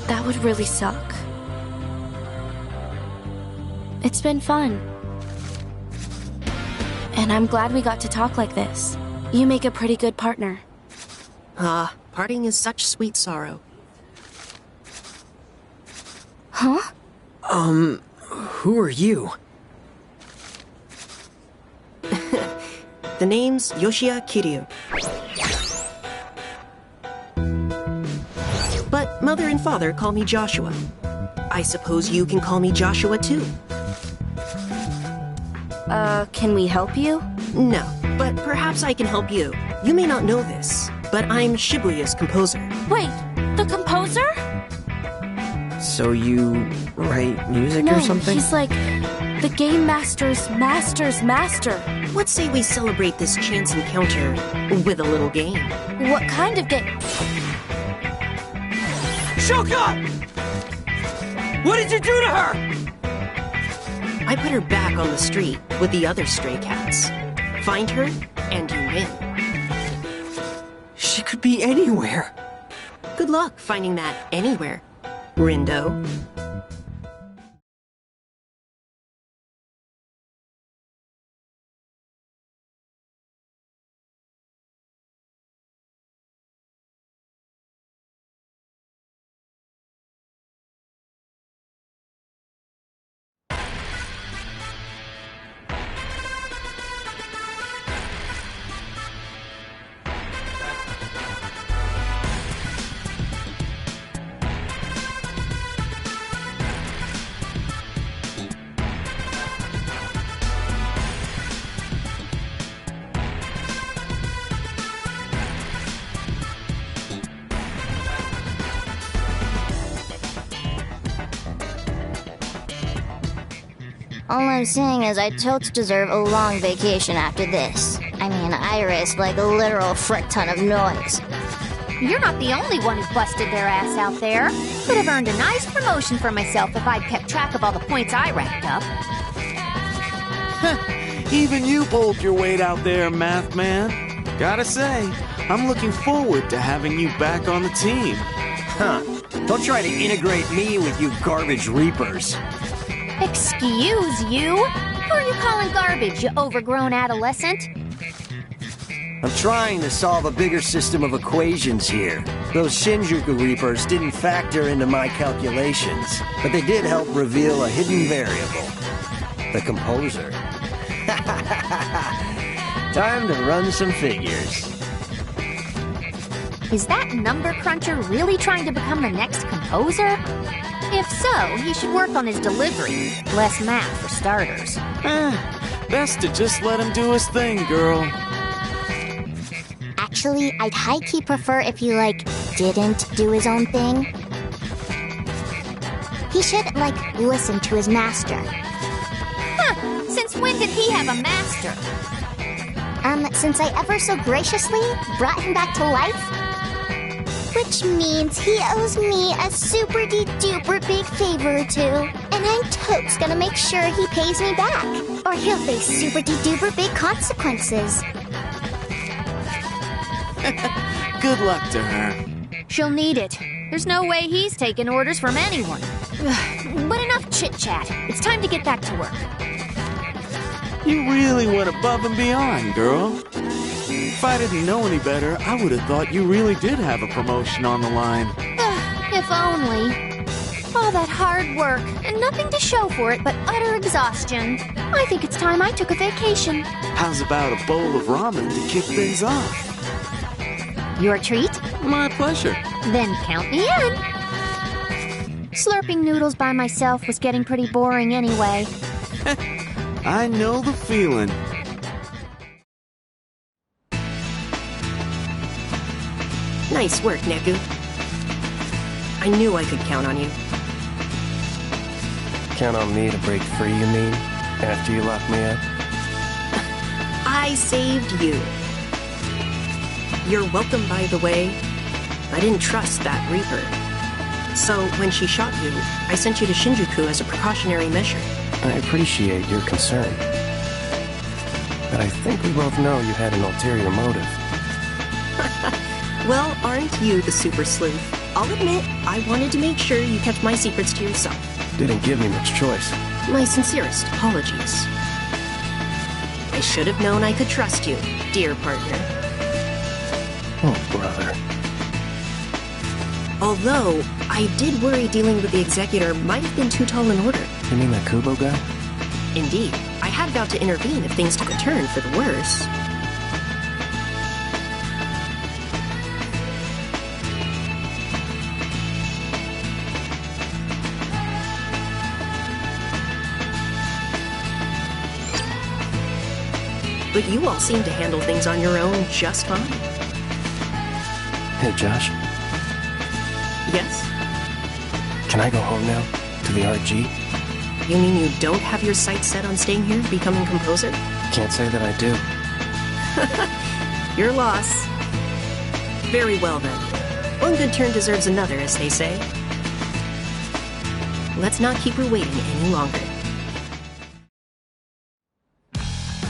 Speaker 16: that would really suck. It's been fun. And I'm glad we got to talk like this. You make a pretty good partner.
Speaker 14: Parting is such sweet sorrow.
Speaker 16: Huh?
Speaker 2: Who are you?
Speaker 14: The name's Yoshia Kiryu. But Mother and Father call me Joshua. I suppose you can call me Joshua too.
Speaker 16: Can we help you?
Speaker 14: No, but perhaps I can help you. You may not know this, but I'm Shibuya's composer.
Speaker 16: Wait, the composer?
Speaker 2: So you write music or something?
Speaker 16: He's like the Game Master's master's master.
Speaker 14: Let's say we celebrate this chance encounter with a little game.
Speaker 16: What kind of game?
Speaker 7: Shoka! What did you do to her?
Speaker 14: I put her back on the street with the other stray cats. Find her, and you win.
Speaker 2: She could be anywhere.
Speaker 14: Good luck finding that anywhere, Rindo.
Speaker 13: All I'm saying is I totes deserve a long vacation after this. I mean, I risked like a literal frick ton of noise.
Speaker 12: You're not the only one who busted their ass out there. Could have earned a nice promotion for myself if I'd kept track of all the points I racked up.
Speaker 3: Even you pulled your weight out there, Math Man. Gotta say, I'm looking forward to having you back on the team.
Speaker 6: Huh. Don't try to integrate me with you garbage reapers.
Speaker 12: Excuse you? Who are you calling garbage, you overgrown adolescent?
Speaker 6: I'm trying to solve a bigger system of equations here. Those Shinjuku Reapers didn't factor into my calculations, but they did help reveal a hidden variable. The composer. Time to run some figures.
Speaker 12: Is that number cruncher really trying to become the next composer? If so, he should work on his delivery. Less math for starters.
Speaker 3: Best to just let him do his thing, girl.
Speaker 13: Actually, I'd high-key prefer if he, didn't do his own thing. He should, listen to his master.
Speaker 12: Huh! Since when did he have a master?
Speaker 13: Since I ever so graciously brought him back to life. Which means he owes me a super-de-duper big favor or two. And I'm totes gonna make sure he pays me back. Or he'll face super-de-duper big consequences.
Speaker 3: Good luck to her.
Speaker 12: She'll need it. There's no way he's taking orders from anyone. But enough chit-chat. It's time to get back to work.
Speaker 3: You really went above and beyond, girl. If I didn't know any better, I would have thought you really did have a promotion on the line.
Speaker 12: If only. All that hard work, and nothing to show for it but utter exhaustion. I think it's time I took a vacation.
Speaker 3: How's about a bowl of ramen to kick things off?
Speaker 12: Your treat?
Speaker 3: My pleasure.
Speaker 12: Then count me in. Slurping noodles by myself was getting pretty boring anyway.
Speaker 3: I know the feeling.
Speaker 14: Nice work, Neku. I knew I could count on you.
Speaker 4: Count on me to break free, you mean? After you locked me up?
Speaker 14: I saved you. You're welcome, by the way. I didn't trust that Reaper. So, when she shot you, I sent you to Shinjuku as a precautionary measure.
Speaker 4: I appreciate your concern. But I think we both know you had an ulterior motive.
Speaker 14: Well, aren't you the super sleuth? I'll admit, I wanted to make sure you kept my secrets to yourself.
Speaker 4: Didn't give me much choice.
Speaker 14: My sincerest apologies. I should have known I could trust you, dear partner.
Speaker 4: Oh, brother.
Speaker 14: Although, I did worry dealing with the Executor might have been too tall an order.
Speaker 4: You mean that Kubo guy?
Speaker 14: Indeed. I had vowed to intervene if things took a turn for the worse. But you all seem to handle things on your own just fine.
Speaker 4: Hey, Josh.
Speaker 14: Yes?
Speaker 4: Can I go home now? To the RG?
Speaker 14: You mean you don't have your sights set on staying here, becoming composer?
Speaker 4: Can't say that I do.
Speaker 14: Your loss. Very well then. One good turn deserves another, as they say. Let's not keep her waiting any longer.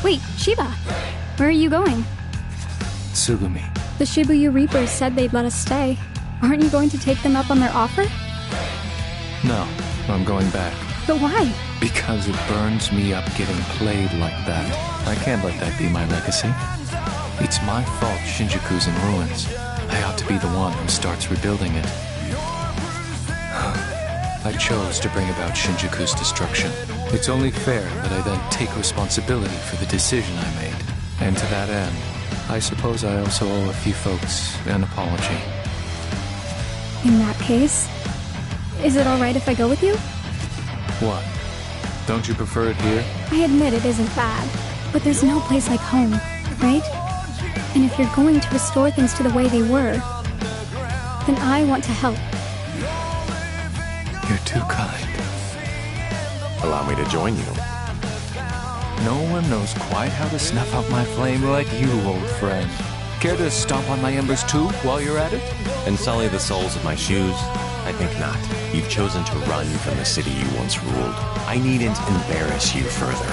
Speaker 11: Wait, Shiba, where are you going?
Speaker 10: Tsugumi.
Speaker 11: The Shibuya Reapers said they'd let us stay. Aren't you going to take them up on their offer?
Speaker 10: No, I'm going back.
Speaker 11: But why?
Speaker 10: Because it burns me up getting played like that. I can't let that be my legacy. It's my fault Shinjuku's in ruins. I ought to be the one who starts rebuilding it. I chose to bring about Shinjuku's destruction. It's only fair that I then take responsibility for the decision I made. And to that end, I suppose I also owe a few folks an apology.
Speaker 11: In that case, is it alright if I go with you?
Speaker 10: What? Don't you prefer it here?
Speaker 11: I admit it isn't bad, but there's no place like home, right? And if you're going to restore things to the way they were, then I want to help.
Speaker 10: You're too kind.
Speaker 9: Allow me to join you.
Speaker 10: No one knows quite how to snuff out my flame like you, old friend. Care to stomp on my embers too, while you're at it?
Speaker 9: And sully the soles of my shoes? I think not. You've chosen to run from the city you once ruled. I needn't embarrass you further.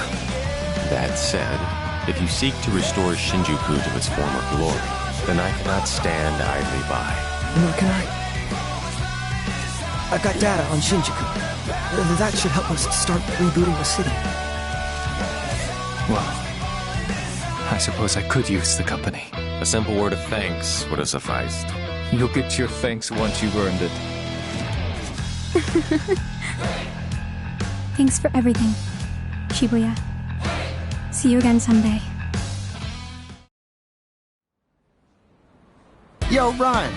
Speaker 9: That said, if you seek to restore Shinjuku to its former glory, then I cannot stand idly by.
Speaker 1: Nor can I. I've got data on Shinjuku. That should help us start rebooting the city.
Speaker 10: Well, I suppose I could use the company.
Speaker 9: A simple word of thanks would have sufficed.
Speaker 10: You'll get your thanks once you've earned it.
Speaker 11: Thanks for everything, Shibuya. See you again someday.
Speaker 8: Yo, Ryan.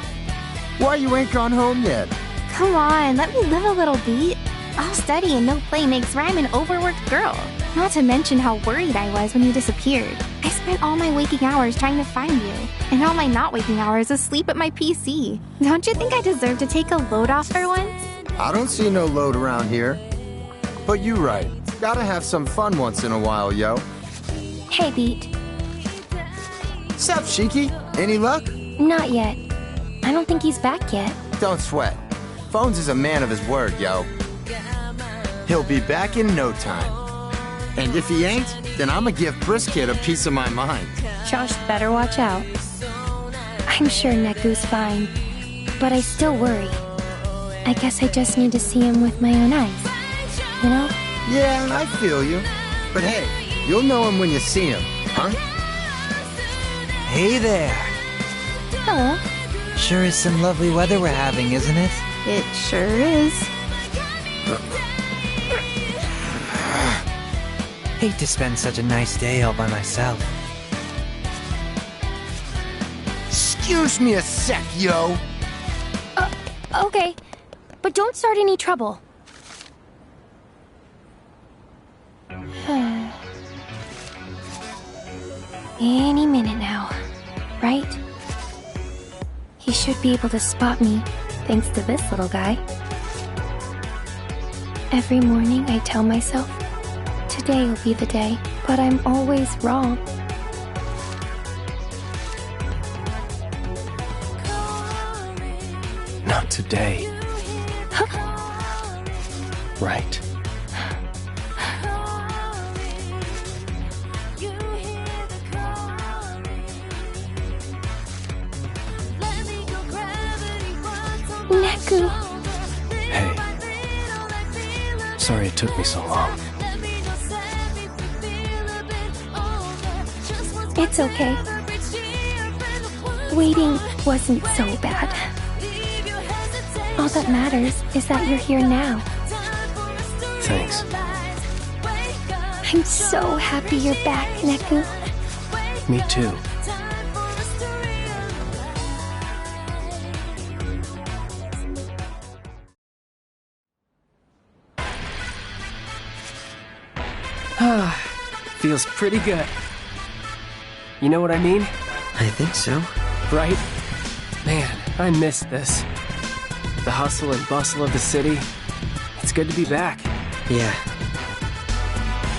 Speaker 8: Why you ain't gone home yet?
Speaker 5: Come on, let me live a little beat. All study and no play makes Rhyme an overworked girl. Not to mention how worried I was when you disappeared. I spent all my waking hours trying to find you, and all my not waking hours asleep at my PC. Don't you think I deserve to take a load off for once?
Speaker 8: I don't see no load around here. But you right. Gotta have some fun once in a while, yo.
Speaker 5: Hey, Beat.
Speaker 8: Sup, Shiki? Any luck?
Speaker 5: Not yet. I don't think he's back yet.
Speaker 8: Don't sweat. Phones is a man of his word, yo. He'll be back in no time. And if he ain't, then I'ma give Brisket a piece of my mind.
Speaker 5: Josh better watch out. I'm sure Neku's fine, but I still worry. I guess I just need to see him with my own eyes. You know?
Speaker 8: Yeah, I feel you. But hey, you'll know him when you see him, huh?
Speaker 18: Hey there.
Speaker 5: Hello.
Speaker 18: Sure is some lovely weather we're having, isn't it?
Speaker 5: It sure is.
Speaker 18: Hate to spend such a nice day all by myself.
Speaker 8: Excuse me a sec, yo.
Speaker 5: Okay. But don't start any trouble. Any minute now, right? He should be able to spot me, thanks to this little guy. Every morning I tell myself, today will be the day, but I'm always wrong.
Speaker 4: Not today. Right.
Speaker 5: Neku!
Speaker 4: Hey. Sorry it took me so long.
Speaker 5: It's okay. Waiting wasn't so bad. All that matters is that you're here now.
Speaker 4: Thanks.
Speaker 5: I'm so happy you're back, Neku.
Speaker 4: Me too.
Speaker 7: Feels pretty good. You know what I mean?
Speaker 2: I think so.
Speaker 7: Right? Man, I missed this. The hustle and bustle of the city. It's good to be back.
Speaker 2: Yeah.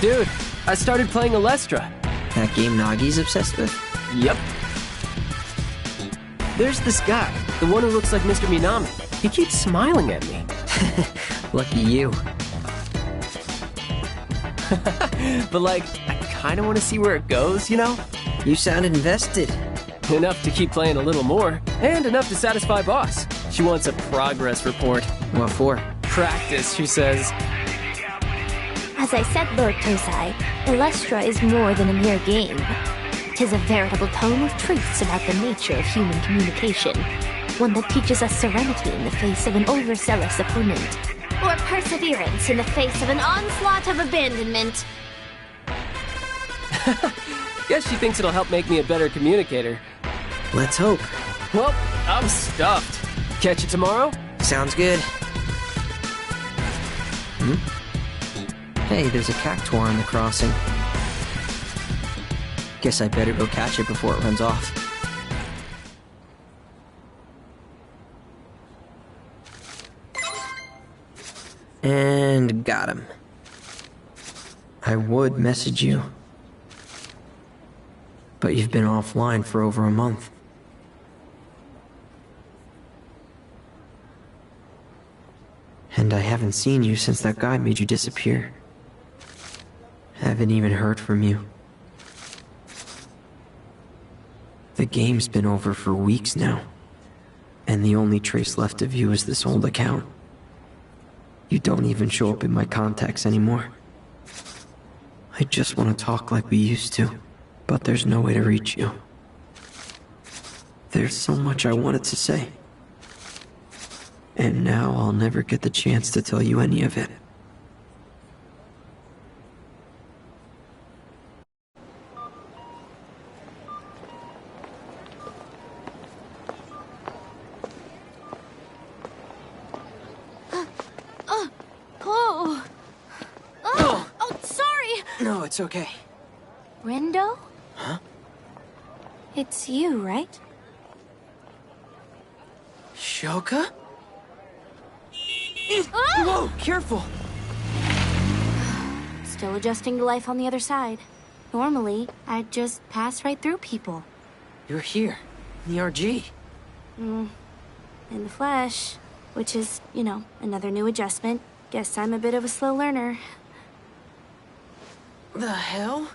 Speaker 7: Dude, I started playing Alestra.
Speaker 2: That game Nagi's obsessed with?
Speaker 7: Yep. There's this guy, the one who looks like Mr. Minami. He keeps smiling at me.
Speaker 2: Lucky you.
Speaker 7: But like, I kinda wanna see where it goes, you know?
Speaker 2: You sounded invested.
Speaker 7: Enough to keep playing a little more, and enough to satisfy boss. She wants a progress report.
Speaker 2: What for?
Speaker 7: Practice, she says.
Speaker 12: As I said, Lord Tosai, Alestra is more than a mere game. 'Tis a veritable tome of truths about the nature of human communication. One that teaches us serenity in the face of an overzealous opponent. Or perseverance in the face of an onslaught of abandonment.
Speaker 7: Guess she thinks it'll help make me a better communicator.
Speaker 2: Let's hope.
Speaker 7: Well, I'm stuffed. Catch you tomorrow?
Speaker 2: Sounds good. Hey, there's a cactuar on the crossing. Guess I better go catch it before it runs off. And got him. I would message you, but you've been offline for over a month. And I haven't seen you since that guy made you disappear. Haven't even heard from you. The game's been over for weeks now, and the only trace left of you is this old account. You don't even show up in my contacts anymore. I just want to talk like we used to, but there's no way to reach you. There's so much I wanted to say. And now I'll never get the chance to tell you any of it. No, it's okay.
Speaker 12: Rindo?
Speaker 2: Huh?
Speaker 12: It's you, right?
Speaker 2: Shoka? Whoa, careful!
Speaker 16: Still adjusting to life on the other side. Normally, I'd just pass right through people.
Speaker 2: You're here, in the RG.
Speaker 16: In the flesh, which is, you know, another new adjustment. Guess I'm a bit of a slow learner.
Speaker 2: The hell?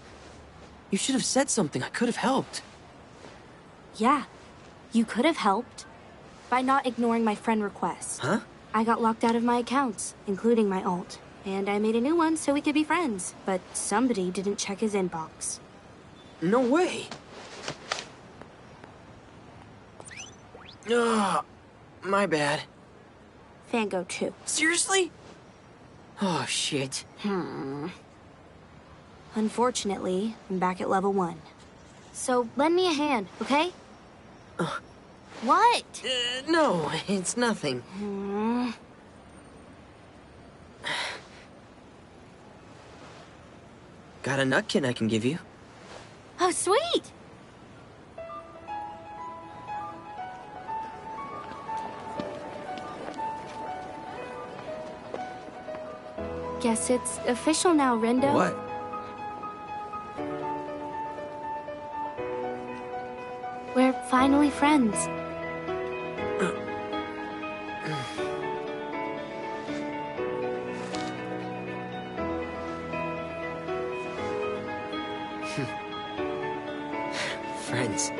Speaker 2: You should have said something. I could have helped.
Speaker 16: Yeah, you could have helped by not ignoring my friend requests.
Speaker 2: Huh?
Speaker 16: I got locked out of my accounts, including my alt, and I made a new one so we could be friends, but somebody didn't check his inbox.
Speaker 2: No way. Ugh, my bad.
Speaker 16: Fango 2.
Speaker 2: Seriously? Oh, shit.
Speaker 16: Unfortunately, I'm back at level 1. So lend me a hand, okay? What?
Speaker 2: No, it's nothing. Got a nutkin I can give you.
Speaker 16: Oh, sweet! Guess it's official now, Rendo.
Speaker 2: What?
Speaker 16: We're finally friends.
Speaker 2: Friends.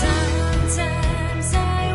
Speaker 17: Sometimes I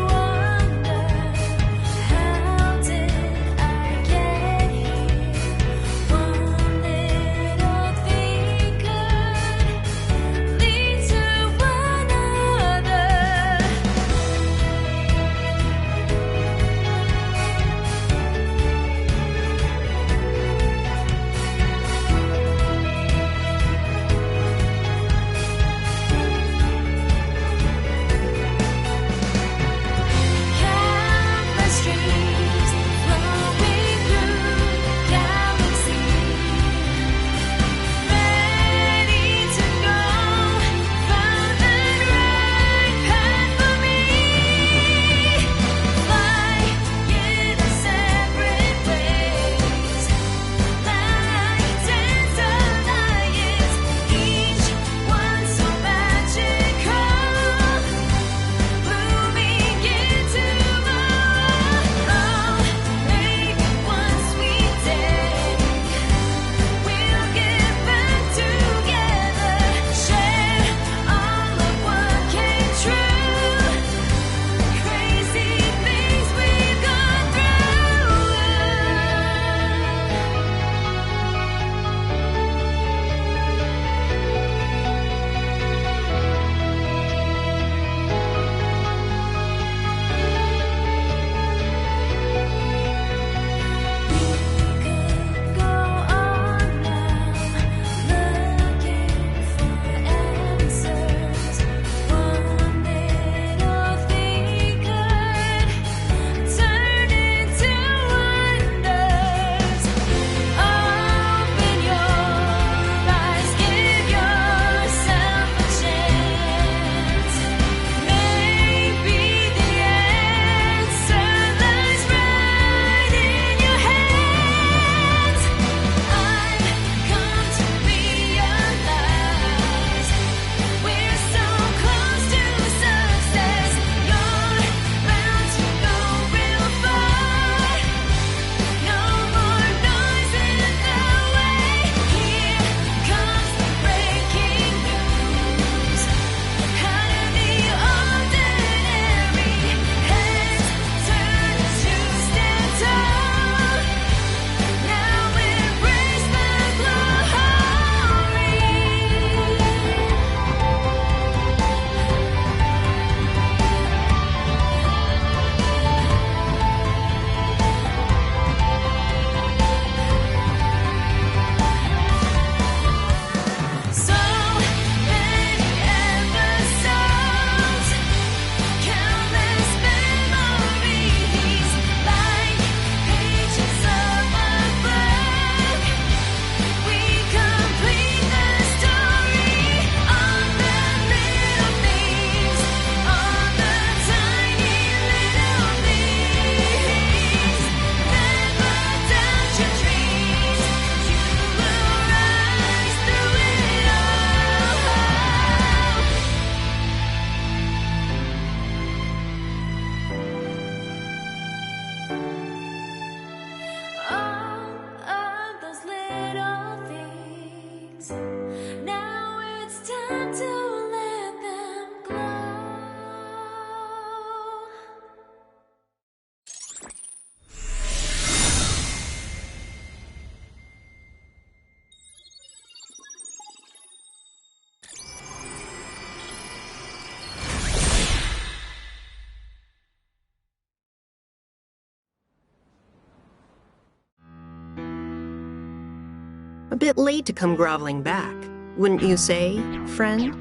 Speaker 14: A bit late to come groveling back, wouldn't you say, friend?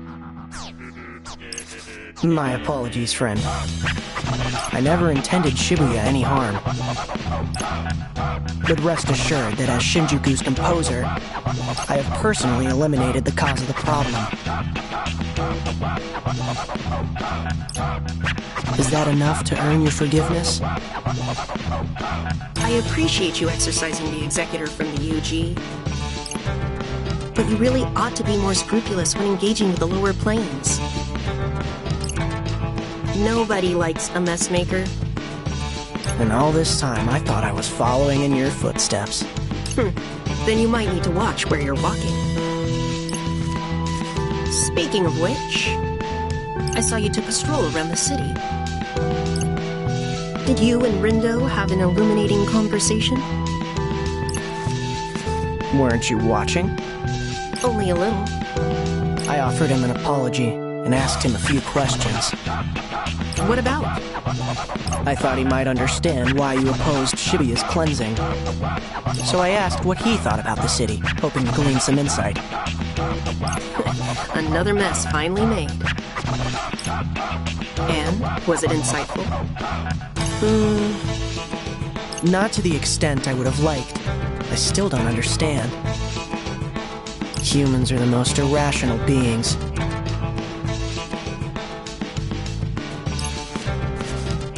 Speaker 2: My apologies, friend. I never intended Shibuya any harm. But rest assured that as Shinjuku's composer, I have personally eliminated the cause of the problem. Is that enough to earn your forgiveness?
Speaker 14: I appreciate you exercising the executor from the UG. But you really ought to be more scrupulous when engaging with the lower planes. Nobody likes a mess maker.
Speaker 2: And all this time, I thought I was following in your footsteps.
Speaker 14: Then you might need to watch where you're walking. Speaking of which, I saw you took a stroll around the city. Did you and Rindo have an illuminating conversation?
Speaker 2: Weren't you watching?
Speaker 14: Only a little.
Speaker 2: I offered him an apology and asked him a few questions.
Speaker 14: What about?
Speaker 2: I thought he might understand why you opposed Shibuya's cleansing. So I asked what he thought about the city, hoping to glean some insight.
Speaker 14: Another mess finally made. And, was it insightful?
Speaker 2: Not to the extent I would have liked. I still don't understand. Humans are the most irrational beings.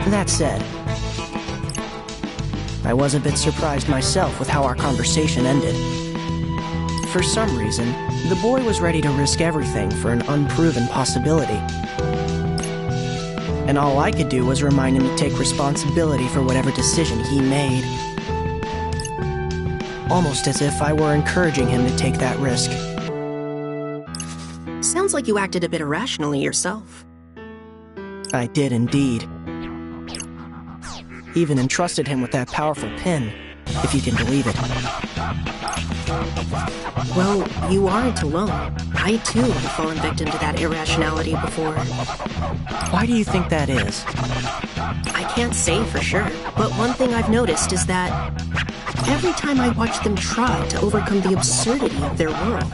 Speaker 2: That said, I was a bit surprised myself with how our conversation ended. For some reason, the boy was ready to risk everything for an unproven possibility. And all I could do was remind him to take responsibility for whatever decision he made. Almost as if I were encouraging him to take that risk.
Speaker 14: Sounds like you acted a bit irrationally yourself.
Speaker 2: I did indeed. Even entrusted him with that powerful pin, if you can believe it.
Speaker 14: Well, you aren't alone. I too have fallen victim to that irrationality before.
Speaker 2: Why do you think that is?
Speaker 14: I can't say for sure, but one thing I've noticed is that every time I watch them try to overcome the absurdity of their world,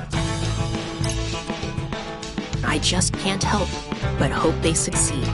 Speaker 14: I just can't help but hope they succeed.